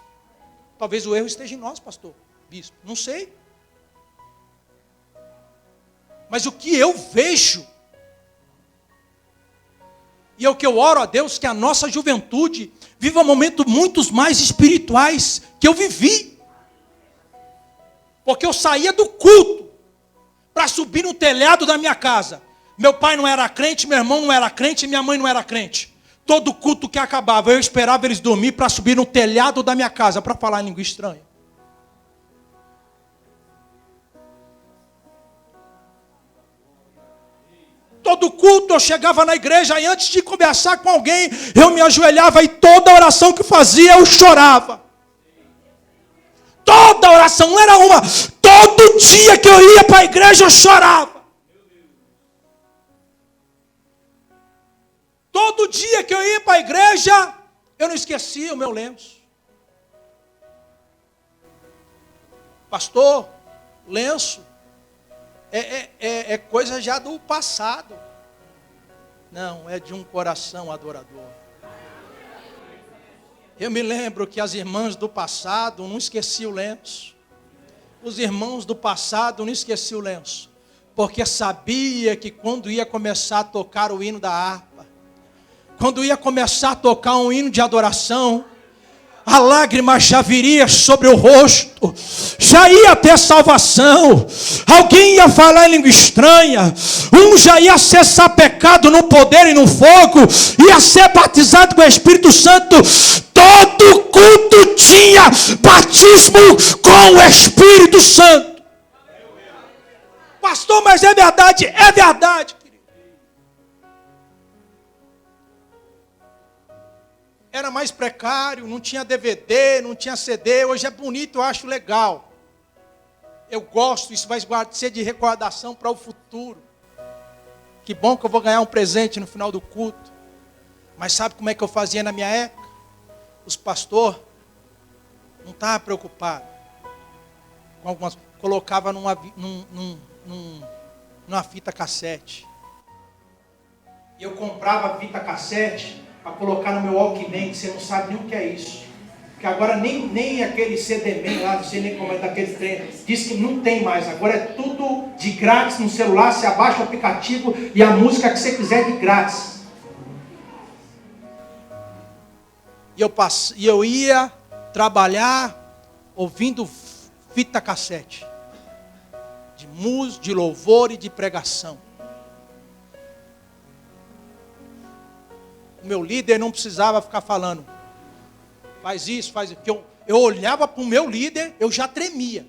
Talvez o erro esteja em nós, pastor, bispo. Não sei. Mas o que eu vejo, e é o que eu oro a Deus, que a nossa juventude viva momentos muito mais espirituais que eu vivi. Porque eu saía do culto para subir no telhado da minha casa. Meu pai não era crente, meu irmão não era crente, minha mãe não era crente. Todo culto que acabava, eu esperava eles dormir para subir no telhado da minha casa para falar em língua estranha. Todo culto eu chegava na igreja e antes de conversar com alguém, eu me ajoelhava e toda oração que fazia eu chorava. Toda oração, não era uma. Todo dia que eu ia para a igreja eu chorava. Todo dia que eu ia para a igreja, eu não esquecia o meu lenço. Pastor, lenço é coisa já do passado. Não, é de um coração adorador. Eu me lembro que as irmãs do passado não esqueciam o lenço. Os irmãos do passado não esqueciam o lenço. Porque sabia que quando ia começar a tocar o hino da harpa, quando ia começar a tocar um hino de adoração, a lágrima já viria sobre o rosto, já ia ter salvação, alguém ia falar em língua estranha, um já ia cessar pecado no poder e no fogo, ia ser batizado com o Espírito Santo. Todo culto tinha batismo com o Espírito Santo. Pastor, mas é verdade, querido. Era mais precário, não tinha DVD, não tinha CD. Hoje é bonito, eu acho legal. Eu gosto, isso vai ser de recordação para o futuro. Que bom que eu vou ganhar um presente no final do culto. Mas sabe como é que eu fazia na minha época? Os pastores não estavam preocupados com algumas. Colocava numa fita cassete. E eu comprava fita cassete para colocar no meu Walkman, que você não sabe nem o que é isso. Porque agora nem aquele CD-Man lá, não sei nem como é daquele trem, diz que não tem mais. Agora é tudo de grátis no celular, você abaixa o aplicativo e a música que você quiser de grátis. E eu ia trabalhar ouvindo fita cassete. De música, de louvor e de pregação. O meu líder não precisava ficar falando. faz isso, faz isso. Eu olhava para o meu líder, eu já tremia.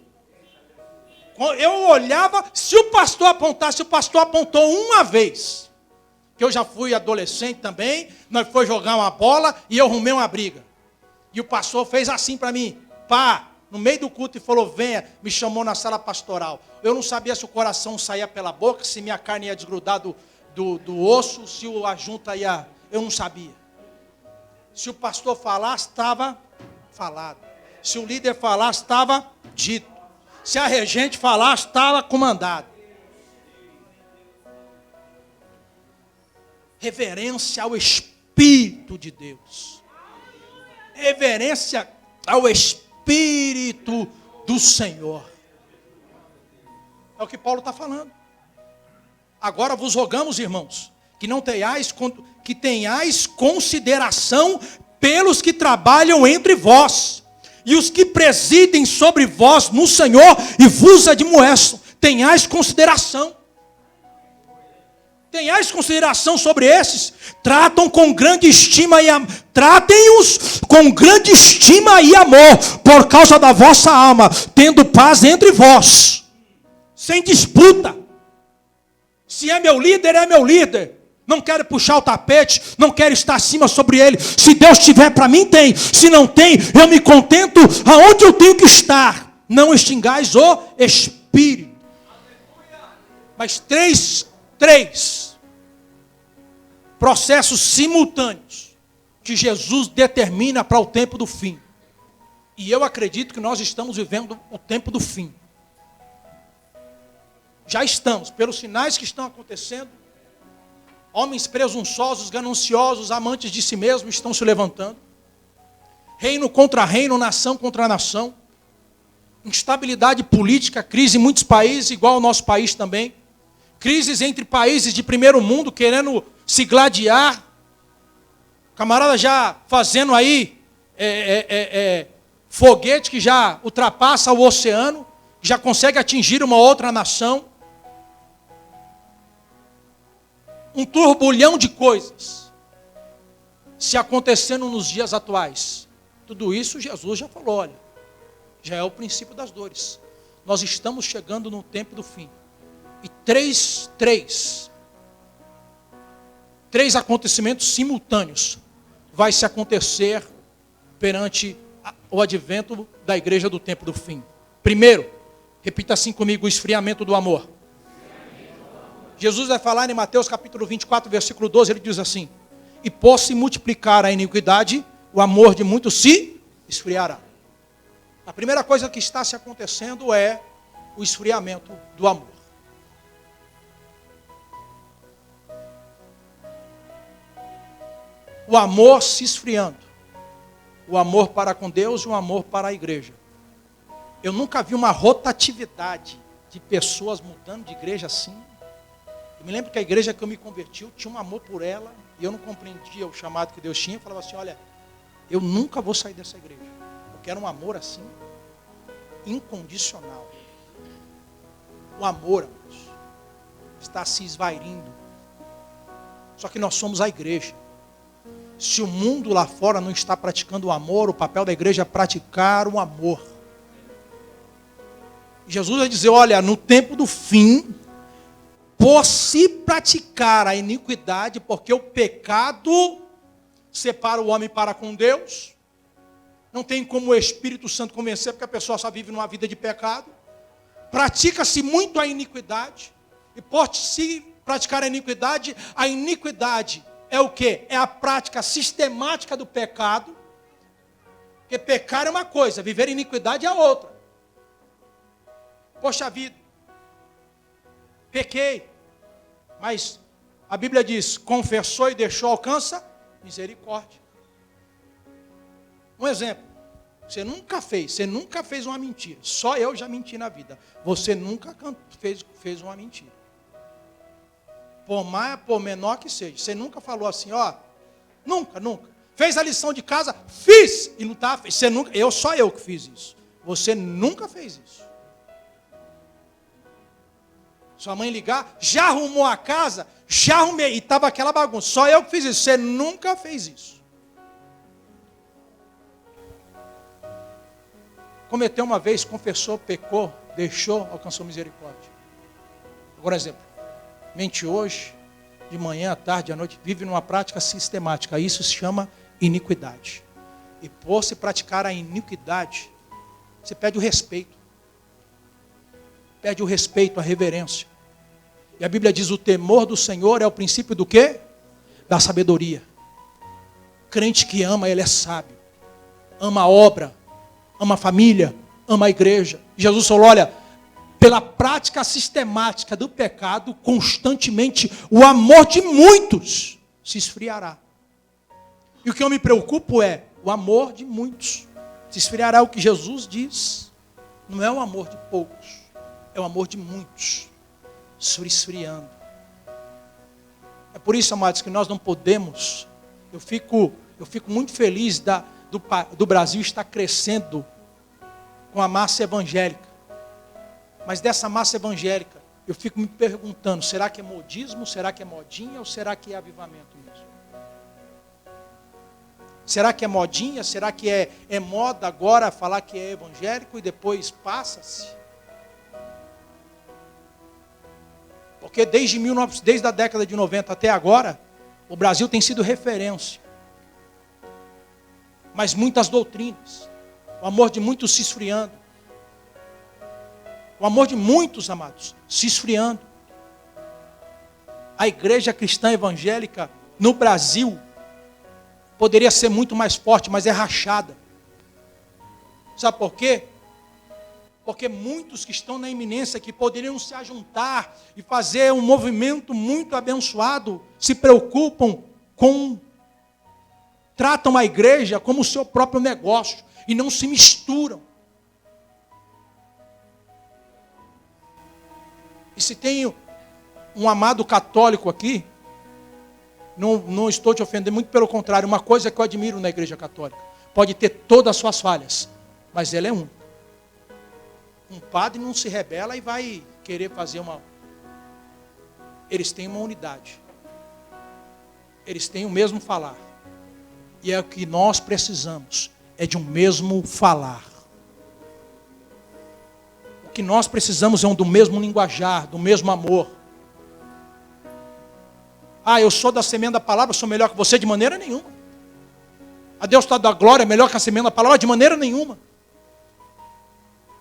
Eu olhava, se o pastor apontou uma vez, que eu já fui adolescente também, nós fomos jogar uma bola e eu arrumei uma briga. E o pastor fez assim para mim, pá, no meio do culto e falou, venha, me chamou na sala pastoral. Eu não sabia se o coração saía pela boca, se minha carne ia desgrudar do osso, se a junta ia... Eu não sabia. Se o pastor falasse, estava falado. Se o líder falasse, estava dito. Se a regente falasse, estava comandado. Reverência ao Espírito de Deus. Reverência ao Espírito do Senhor. É o que Paulo está falando. Agora vos rogamos, irmãos, que tenhais consideração pelos que trabalham entre vós, e os que presidem sobre vós no Senhor e vos admoestam. Tenhais consideração. Tenhais consideração sobre esses. Tratem-os com grande estima e amor, por causa da vossa alma, tendo paz entre vós, sem disputa. Se é meu líder, é meu líder. Não quero puxar o tapete, não quero estar acima sobre ele. Se Deus tiver para mim, tem. Se não tem, eu me contento aonde eu tenho que estar. Não extingais o Espírito. Mas três processos simultâneos que Jesus determina para o tempo do fim. E eu acredito que nós estamos vivendo o tempo do fim. Já estamos, pelos sinais que estão acontecendo. Homens presunçosos, gananciosos, amantes de si mesmos estão se levantando. Reino contra reino, nação contra nação. Instabilidade política, crise em muitos países, igual ao nosso país também. Crises entre países de primeiro mundo, querendo se gladiar. Camarada já fazendo aí foguete que já ultrapassa o oceano, que já consegue atingir uma outra nação. Um turbulhão de coisas se acontecendo nos dias atuais. Tudo isso Jesus já falou, olha, já é o princípio das dores. Nós estamos chegando no tempo do fim. E três acontecimentos simultâneos vai se acontecer perante o advento da igreja do tempo do fim. Primeiro, repita assim comigo, o esfriamento do amor. Jesus vai falar em Mateus capítulo 24, versículo 12, ele diz assim: e por se multiplicar a iniquidade, o amor de muitos se esfriará. A primeira coisa que está se acontecendo é o esfriamento do amor. O amor se esfriando. O amor para com Deus e o amor para a igreja. Eu nunca vi uma rotatividade de pessoas mudando de igreja assim. Eu me lembro que a igreja que eu me converti, eu tinha um amor por ela, e eu não compreendia o chamado que Deus tinha. Eu falava assim, olha, eu nunca vou sair dessa igreja. Eu quero um amor assim, incondicional. O amor, amados, está se esvairindo. Só que nós somos a igreja. Se o mundo lá fora não está praticando o amor, o papel da igreja é praticar o amor. Jesus vai dizer, olha, no tempo do fim, por se praticar a iniquidade, porque o pecado separa o homem para com Deus, não tem como o Espírito Santo convencer, porque a pessoa só vive numa vida de pecado, pratica-se muito a iniquidade, e por se praticar a iniquidade é o quê? É a prática sistemática do pecado, porque pecar é uma coisa, viver iniquidade é outra. Poxa vida, pequei, mas a Bíblia diz, confessou e deixou, alcança misericórdia. Um exemplo, você nunca fez uma mentira, só eu já menti na vida, você nunca fez uma mentira, por menor que seja, você nunca falou assim, ó, nunca, fez a lição de casa, fiz, e não estava, você nunca, só eu que fiz isso, você nunca fez isso. Sua mãe ligar, já arrumou a casa, já arrumei, e estava aquela bagunça, só eu que fiz isso, você nunca fez isso. Cometeu uma vez, confessou, pecou, deixou, alcançou misericórdia. Agora, exemplo. Mente hoje, de manhã, à tarde, à noite, vive numa prática sistemática. Isso se chama iniquidade. E por se praticar a iniquidade, você perde o respeito. Perde o respeito, a reverência. E a Bíblia diz, o temor do Senhor é o princípio do quê? Da sabedoria. Crente que ama, ele é sábio. Ama a obra, ama a família, ama a igreja. Jesus falou, olha, pela prática sistemática do pecado, constantemente, o amor de muitos se esfriará. E o que eu me preocupo é, o amor de muitos se esfriará. O que Jesus diz, não é o amor de poucos, é o amor de muitos, se esfriando. É por isso, amados, que nós não podemos, eu fico muito feliz do Brasil estar crescendo com a massa evangélica. Mas dessa massa evangélica, eu fico me perguntando, será que é modismo, será que é modinha ou será que é avivamento mesmo? Será que é modinha? Será que é moda agora falar que é evangélico e depois passa-se? Porque desde a década de 90 até agora, o Brasil tem sido referência. Mas muitas doutrinas, o amor de muitos se esfriando. O amor de muitos, amados, se esfriando. A igreja cristã evangélica no Brasil poderia ser muito mais forte, mas é rachada. Sabe por quê? Porque muitos que estão na iminência, que poderiam se ajuntar e fazer um movimento muito abençoado, se preocupam tratam a igreja como o seu próprio negócio e não se misturam. E se tem um amado católico aqui, não estou te ofendendo, muito pelo contrário, uma coisa que eu admiro na igreja católica, pode ter todas as suas falhas, mas ela é única. Um padre não se rebela e vai querer fazer Eles têm uma unidade. Eles têm o mesmo falar. E é o que nós precisamos, é de um mesmo falar. O que nós precisamos é do mesmo linguajar, do mesmo amor. Ah, eu sou da semente da palavra, sou melhor que você? De maneira nenhuma. A Deus está da glória, é melhor que a semente da palavra? De maneira nenhuma.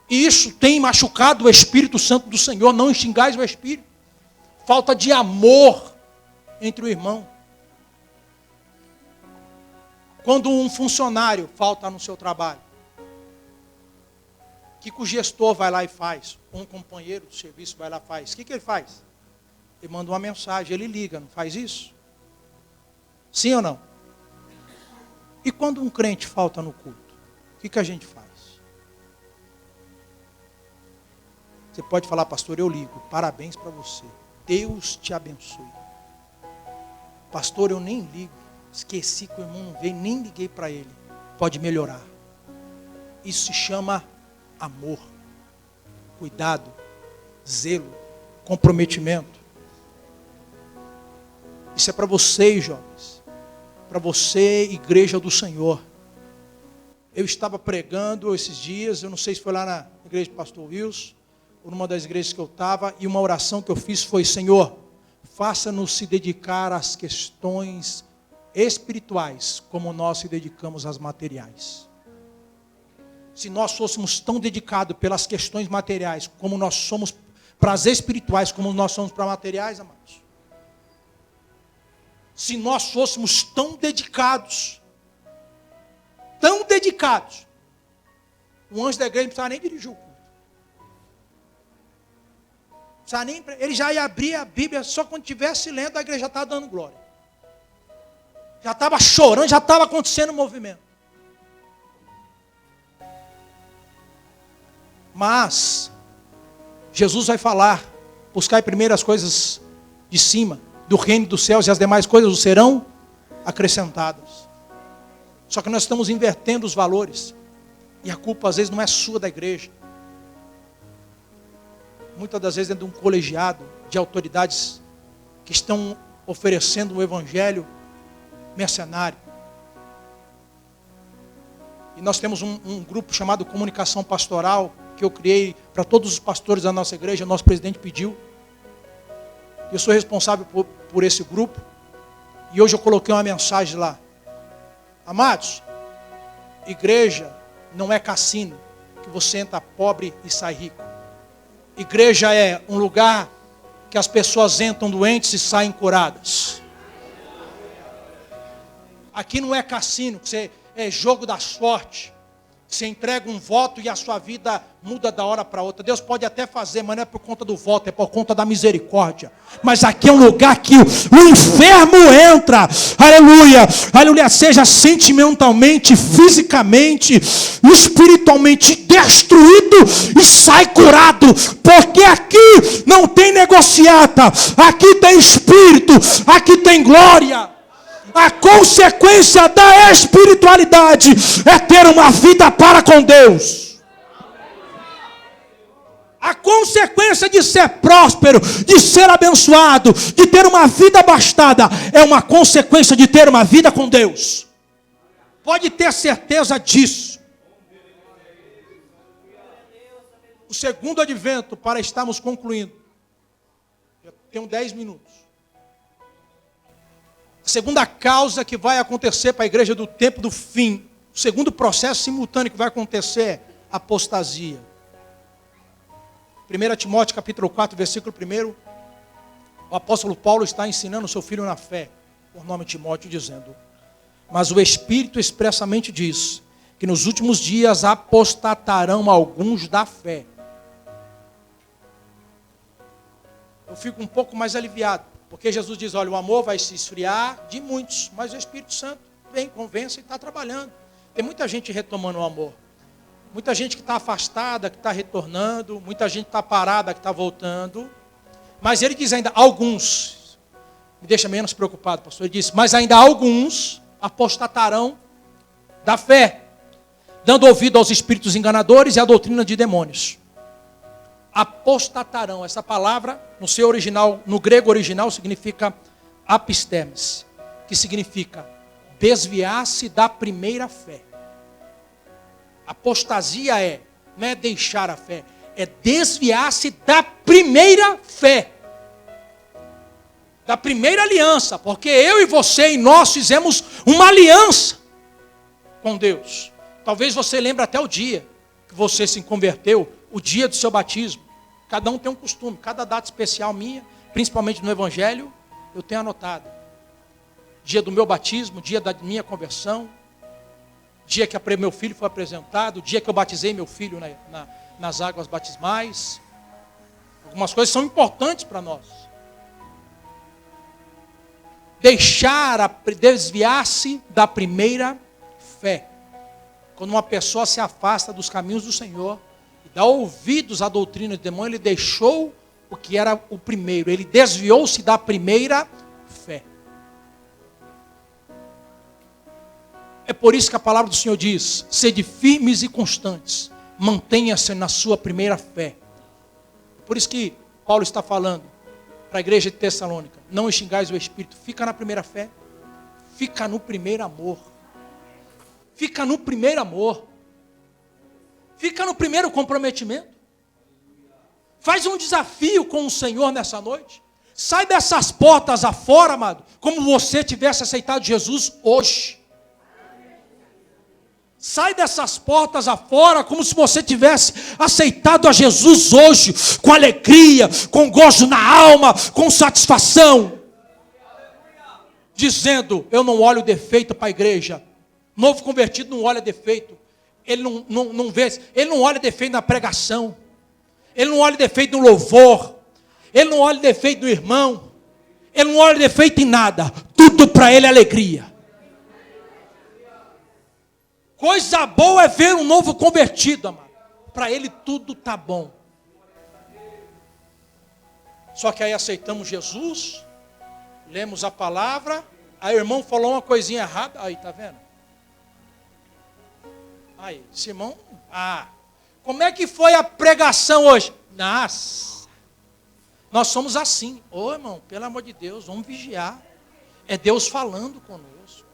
E isso tem machucado o Espírito Santo do Senhor. Não extingais o Espírito. Falta de amor entre o irmão. Quando um funcionário falta no seu trabalho, o que o gestor vai lá e faz? Um companheiro do serviço vai lá e faz. O que ele faz? Ele manda uma mensagem, ele liga, não faz isso? Sim ou não? E quando um crente falta no culto, o que a gente faz? Você pode falar, pastor, eu ligo, parabéns para você, Deus te abençoe. Pastor, eu nem ligo, esqueci que o irmão não veio, nem liguei para ele. Pode melhorar. Isso se chama amor, cuidado, zelo, comprometimento. Isso é para vocês, jovens, para você, igreja do Senhor. Eu estava pregando esses dias, eu não sei se foi lá na igreja do pastor Wilson, ou numa das igrejas que eu estava, e uma oração que eu fiz foi, Senhor, faça-nos se dedicar às questões espirituais, como nós se dedicamos às materiais. Se nós fôssemos tão dedicados pelas questões materiais, como nós somos para as espirituais, como nós somos para materiais, amados. Se nós fôssemos tão dedicados, o anjo da igreja não precisava nem dirigir o culto. Ele já ia abrir a Bíblia, só quando estivesse lendo, a igreja já estava dando glória. Já estava chorando, já estava acontecendo um movimento. Mas, Jesus vai falar, buscai primeiro as coisas de cima, do reino dos céus, e as demais coisas serão acrescentadas. Só que nós estamos invertendo os valores, e a culpa às vezes não é sua, da igreja. Muitas das vezes é de um colegiado de autoridades que estão oferecendo um evangelho mercenário. E nós temos um grupo chamado Comunicação Pastoral, que eu criei para todos os pastores da nossa igreja, o nosso presidente pediu. Eu sou responsável por esse grupo. E hoje eu coloquei uma mensagem lá. Amados, igreja não é cassino, que você entra pobre e sai rico. Igreja é um lugar que as pessoas entram doentes e saem curadas. Aqui não é cassino, que você é jogo da sorte. Você entrega um voto e a sua vida muda da hora para outra. Deus pode até fazer, mas não é por conta do voto, é por conta da misericórdia. Mas aqui é um lugar que o inferno entra. Aleluia, aleluia. Seja sentimentalmente, fisicamente, espiritualmente destruído e sai curado. Porque aqui não tem negociata. Aqui tem espírito, aqui tem glória. A consequência da espiritualidade é ter uma vida para com Deus. A consequência de ser próspero, de ser abençoado, de ter uma vida abastada, é uma consequência de ter uma vida com Deus. Pode ter certeza disso. O segundo advento, para estarmos concluindo. Já tenho 10 minutos. A segunda causa que vai acontecer para a igreja do tempo do fim, o segundo processo simultâneo que vai acontecer é apostasia. 1 Timóteo capítulo 4, versículo 1, o apóstolo Paulo está ensinando o seu filho na fé, por nome Timóteo, dizendo: mas o Espírito expressamente diz que nos últimos dias apostatarão alguns da fé. Eu fico um pouco mais aliviado. Porque Jesus diz, olha, o amor vai se esfriar de muitos, mas o Espírito Santo vem, convence e está trabalhando. Tem muita gente retomando o amor. Muita gente que está afastada, que está retornando. Muita gente que está parada, que está voltando. Mas ele diz ainda, alguns, me deixa menos preocupado, pastor. Ele diz, mas ainda alguns apostatarão da fé, dando ouvido aos espíritos enganadores e à doutrina de demônios. Apostatarão, essa palavra no seu original, no grego original, significa apistemes, que significa desviar-se da primeira fé. Apostasia não é deixar a fé, é desviar-se da primeira fé, da primeira aliança, porque eu e você e nós fizemos uma aliança com Deus. Talvez você lembre até o dia que você se converteu, o dia do seu batismo. Cada um tem um costume, cada data especial minha, principalmente no Evangelho, eu tenho anotado. Dia do meu batismo, dia da minha conversão, dia que meu filho foi apresentado, dia que eu batizei meu filho nas águas batismais. Algumas coisas são importantes para nós. Desviar-se da primeira fé. Quando uma pessoa se afasta dos caminhos do Senhor, dá ouvidos à doutrina de demônio, ele deixou o que era o primeiro, ele desviou-se da primeira fé. É por isso que a palavra do Senhor diz, sede firmes e constantes, mantenha-se na sua primeira fé. Por isso que Paulo está falando para a igreja de Tessalônica, não extingais o Espírito, fica na primeira fé, fica no primeiro amor, fica no primeiro amor. Fica no primeiro comprometimento. Faz um desafio com o Senhor nessa noite. Sai dessas portas afora, amado, como você tivesse aceitado Jesus hoje. Sai dessas portas afora como se você tivesse aceitado a Jesus hoje, com alegria, com gozo na alma, com satisfação. Dizendo, eu não olho defeito para a igreja. Novo convertido não olha defeito. Ele não vê, ele não olha defeito na pregação, ele não olha defeito no louvor, ele não olha defeito no irmão, ele não olha defeito em nada, tudo para ele é alegria. Coisa boa é ver um novo convertido, amado. Para ele tudo está bom. Só que aí aceitamos Jesus, lemos a palavra, aí o irmão falou uma coisinha errada, aí tá vendo? Aí, Simão, como é que foi a pregação hoje? Nossa, nós somos assim. Ô irmão, pelo amor de Deus, vamos vigiar. É Deus falando conosco.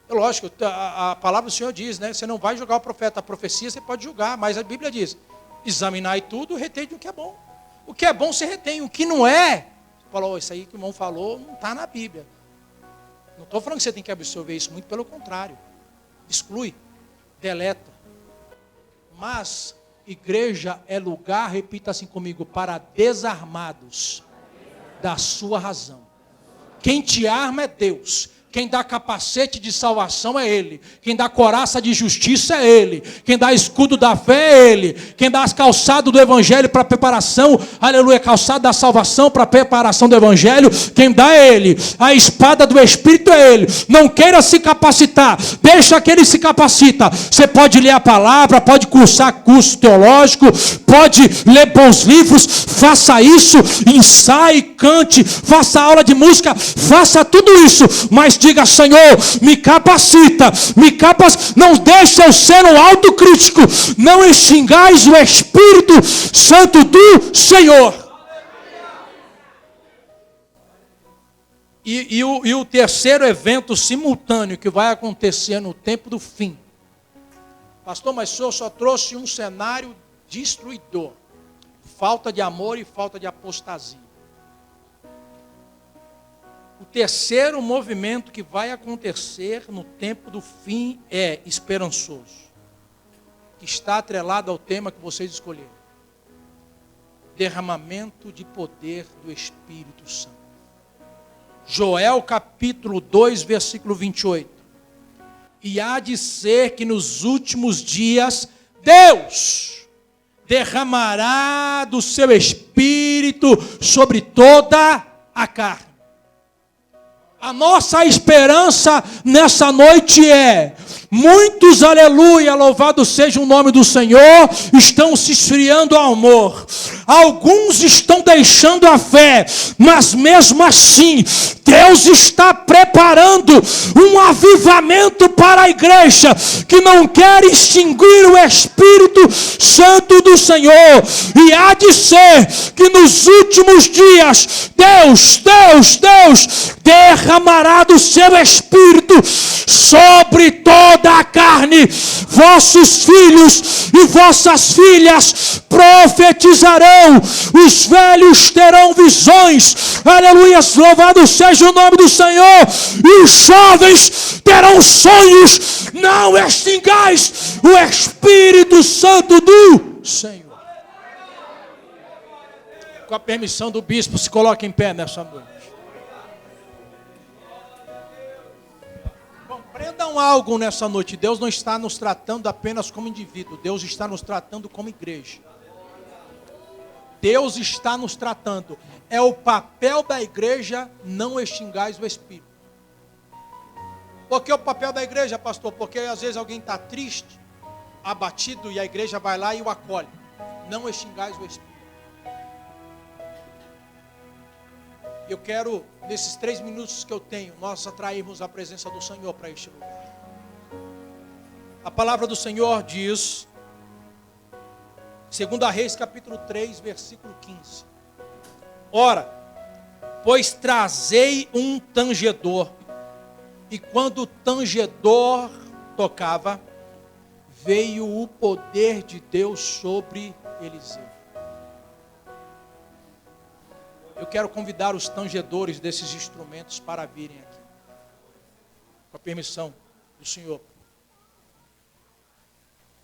É lógico, a palavra do Senhor diz, né? Você não vai julgar o profeta. A profecia você pode julgar, mas a Bíblia diz: examinai tudo, retém o que é bom. O que é bom você retém, o que não é, você fala: isso aí que o irmão falou não está na Bíblia. Não estou falando que você tem que absorver isso, muito pelo contrário. Exclui, deleta. Mas igreja é lugar, repita assim comigo, para desarmados da sua razão. Quem te arma é Deus. Quem dá capacete de salvação é Ele. Quem dá coraça de justiça é Ele. Quem dá escudo da fé é Ele. Quem dá as calçadas do Evangelho para preparação, aleluia, calçado da salvação para preparação do Evangelho, quem dá é Ele. A espada do Espírito é Ele. Não queira se capacitar, deixa que Ele se capacita. Você pode ler a palavra, pode cursar curso teológico, pode ler bons livros, faça isso, ensaie, cante, faça aula de música, faça tudo isso, mas diga: Senhor, me capacita, não deixa eu ser um autocrítico, não extingais o Espírito Santo do Senhor. E o terceiro evento simultâneo que vai acontecer no tempo do fim. Pastor, mas o senhor só trouxe um cenário destruidor: falta de amor e falta de apostasia. O terceiro movimento que vai acontecer no tempo do fim é esperançoso, que está atrelado ao tema que vocês escolheram: derramamento de poder do Espírito Santo. Joel capítulo 2, versículo 28. E há de ser que nos últimos dias Deus derramará do seu Espírito sobre toda a carne. A nossa esperança nessa noite é: muitos, aleluia, louvado seja o nome do Senhor, estão se esfriando ao amor. Alguns estão deixando a fé, mas mesmo assim, Deus está preparando um avivamento para a igreja, que não quer extinguir o Espírito Santo do Senhor. E há de ser que nos últimos dias, Deus derramará do seu Espírito sobre toda a carne. Vossos filhos e vossas filhas profetizarão, os velhos terão visões, aleluia, louvado seja o nome do Senhor, e os jovens terão sonhos. Não extingais o Espírito Santo do Senhor. Com a permissão do bispo, se coloque em pé nessa noite. Compreendam algo nessa noite: Deus não está nos tratando apenas como indivíduo, Deus está nos tratando como igreja. Deus está nos tratando. É o papel da igreja não extingais o Espírito. Por que o papel da igreja, pastor? Porque às vezes alguém está triste, abatido, e a igreja vai lá e o acolhe. Não extingais o Espírito. Eu quero, nesses 3 minutos que eu tenho, nós atrairmos a presença do Senhor para este lugar. A palavra do Senhor diz, 2 Reis capítulo 3, versículo 15. Ora, pois trazei um tangedor, e quando o tangedor tocava, veio o poder de Deus sobre Eliseu. Eu quero convidar os tangedores desses instrumentos para virem aqui, com a permissão do Senhor.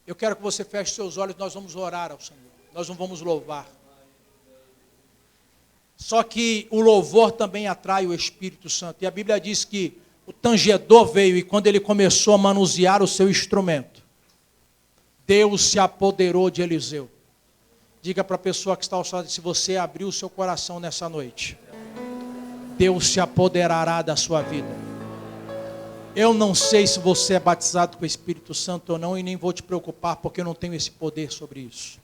Eu quero que você feche seus olhos, nós vamos orar ao Senhor, nós não vamos louvar. Só que o louvor também atrai o Espírito Santo, e a Bíblia diz que o tangedor veio, e quando ele começou a manusear o seu instrumento, Deus se apoderou de Eliseu. Diga para a pessoa que está ao seu lado: se você abrir o seu coração nessa noite, Deus se apoderará da sua vida. Eu não sei se você é batizado com o Espírito Santo ou não, e nem vou te preocupar, porque eu não tenho esse poder sobre isso.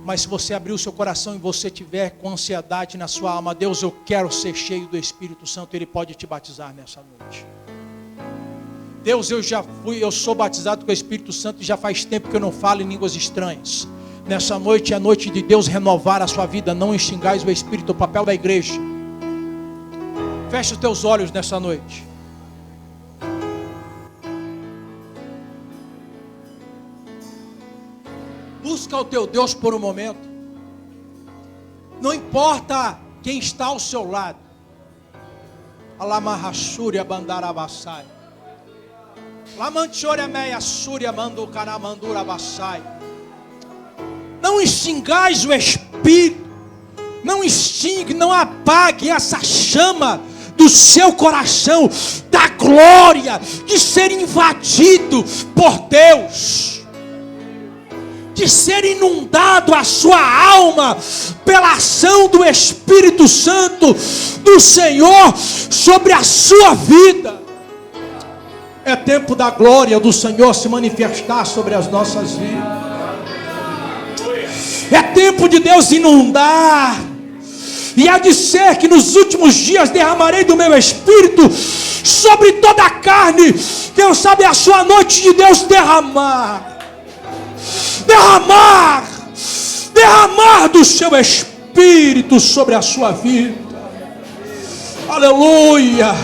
Mas se você abrir o seu coração e você tiver com ansiedade na sua alma: Deus, eu quero ser cheio do Espírito Santo, Ele pode te batizar nessa noite. Deus, eu sou batizado com o Espírito Santo e já faz tempo que eu não falo em línguas estranhas. Nessa noite é a noite de Deus renovar a sua vida. Não extingais o Espírito, o papel da igreja. Feche os teus olhos nessa noite. Busca o teu Deus por um momento. Não importa quem está ao seu lado. Alamarrassúria bandarabassai. Lamantiora meia súria manducaramandura bassai. Não extingais o Espírito. Não extingue, não apague essa chama do seu coração, da glória de ser invadido por Deus, de ser inundado a sua alma pela ação do Espírito Santo do Senhor sobre a sua vida. É tempo da glória do Senhor se manifestar sobre as nossas vidas. É tempo de Deus inundar. E há de ser que nos últimos dias derramarei do meu Espírito sobre toda a carne. Quem sabe a sua noite de Deus derramar. Derramar do seu Espírito sobre a sua vida. Aleluia.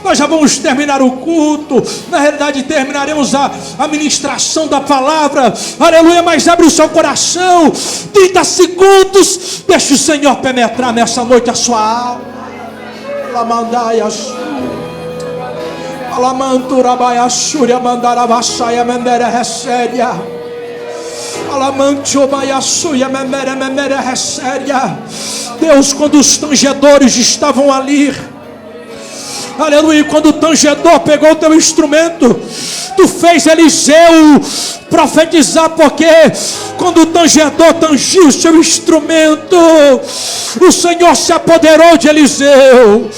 Nós já vamos terminar o culto. Na realidade terminaremos a ministração da palavra. Aleluia, mas abre o seu coração. 30 segundos. Deixa o Senhor penetrar nessa noite a sua alma. Lamandai Alamantura Súria Mandaravassaya Memere Resséria. Alamantio Baiaçuia Memere Resséria. Deus, quando os tangedores estavam ali, aleluia, quando o tangedor pegou o teu instrumento, tu fez Eliseu profetizar, porque quando o tangedor tangiu o seu instrumento, o Senhor se apoderou de Eliseu.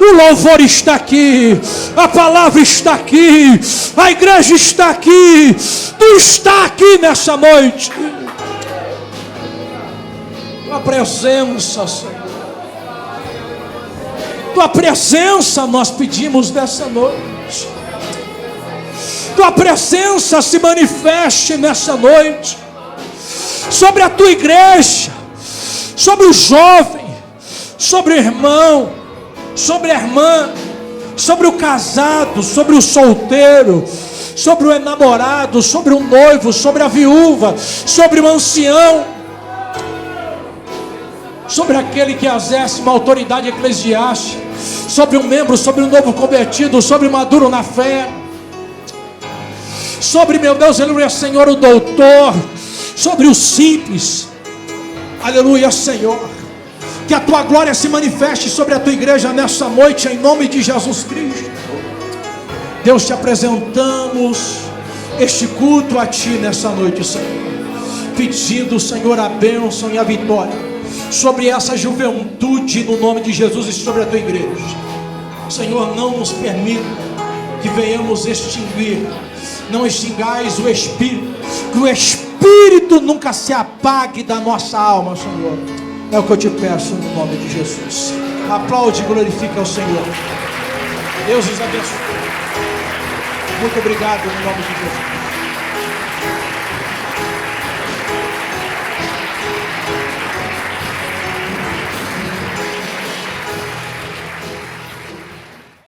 O louvor está aqui, a palavra está aqui, a igreja está aqui, tu está aqui nessa noite. Tua presença, Senhor. Tua presença nós pedimos nessa noite. Tua presença se manifeste nessa noite sobre a tua igreja, sobre o jovem, sobre o irmão, sobre a irmã, sobre o casado, sobre o solteiro, sobre o enamorado, sobre o noivo, sobre a viúva, sobre o ancião, sobre aquele que exerce uma autoridade eclesiástica, sobre um membro, sobre um novo convertido, sobre o maduro na fé, sobre, meu Deus, aleluia, Senhor, o doutor, sobre o simples, aleluia, Senhor, que a tua glória se manifeste sobre a tua igreja nessa noite, em nome de Jesus Cristo. Deus, te apresentamos este culto a ti nessa noite, Senhor, pedindo, Senhor, a bênção e a vitória sobre essa juventude no nome de Jesus e sobre a tua igreja. Senhor, não nos permita que venhamos extinguir, não extingais o Espírito, que o Espírito nunca se apague da nossa alma, Senhor. É o que eu te peço no nome de Jesus. Aplaude e glorifica ao Senhor. Deus os abençoe. Muito obrigado no nome de Jesus.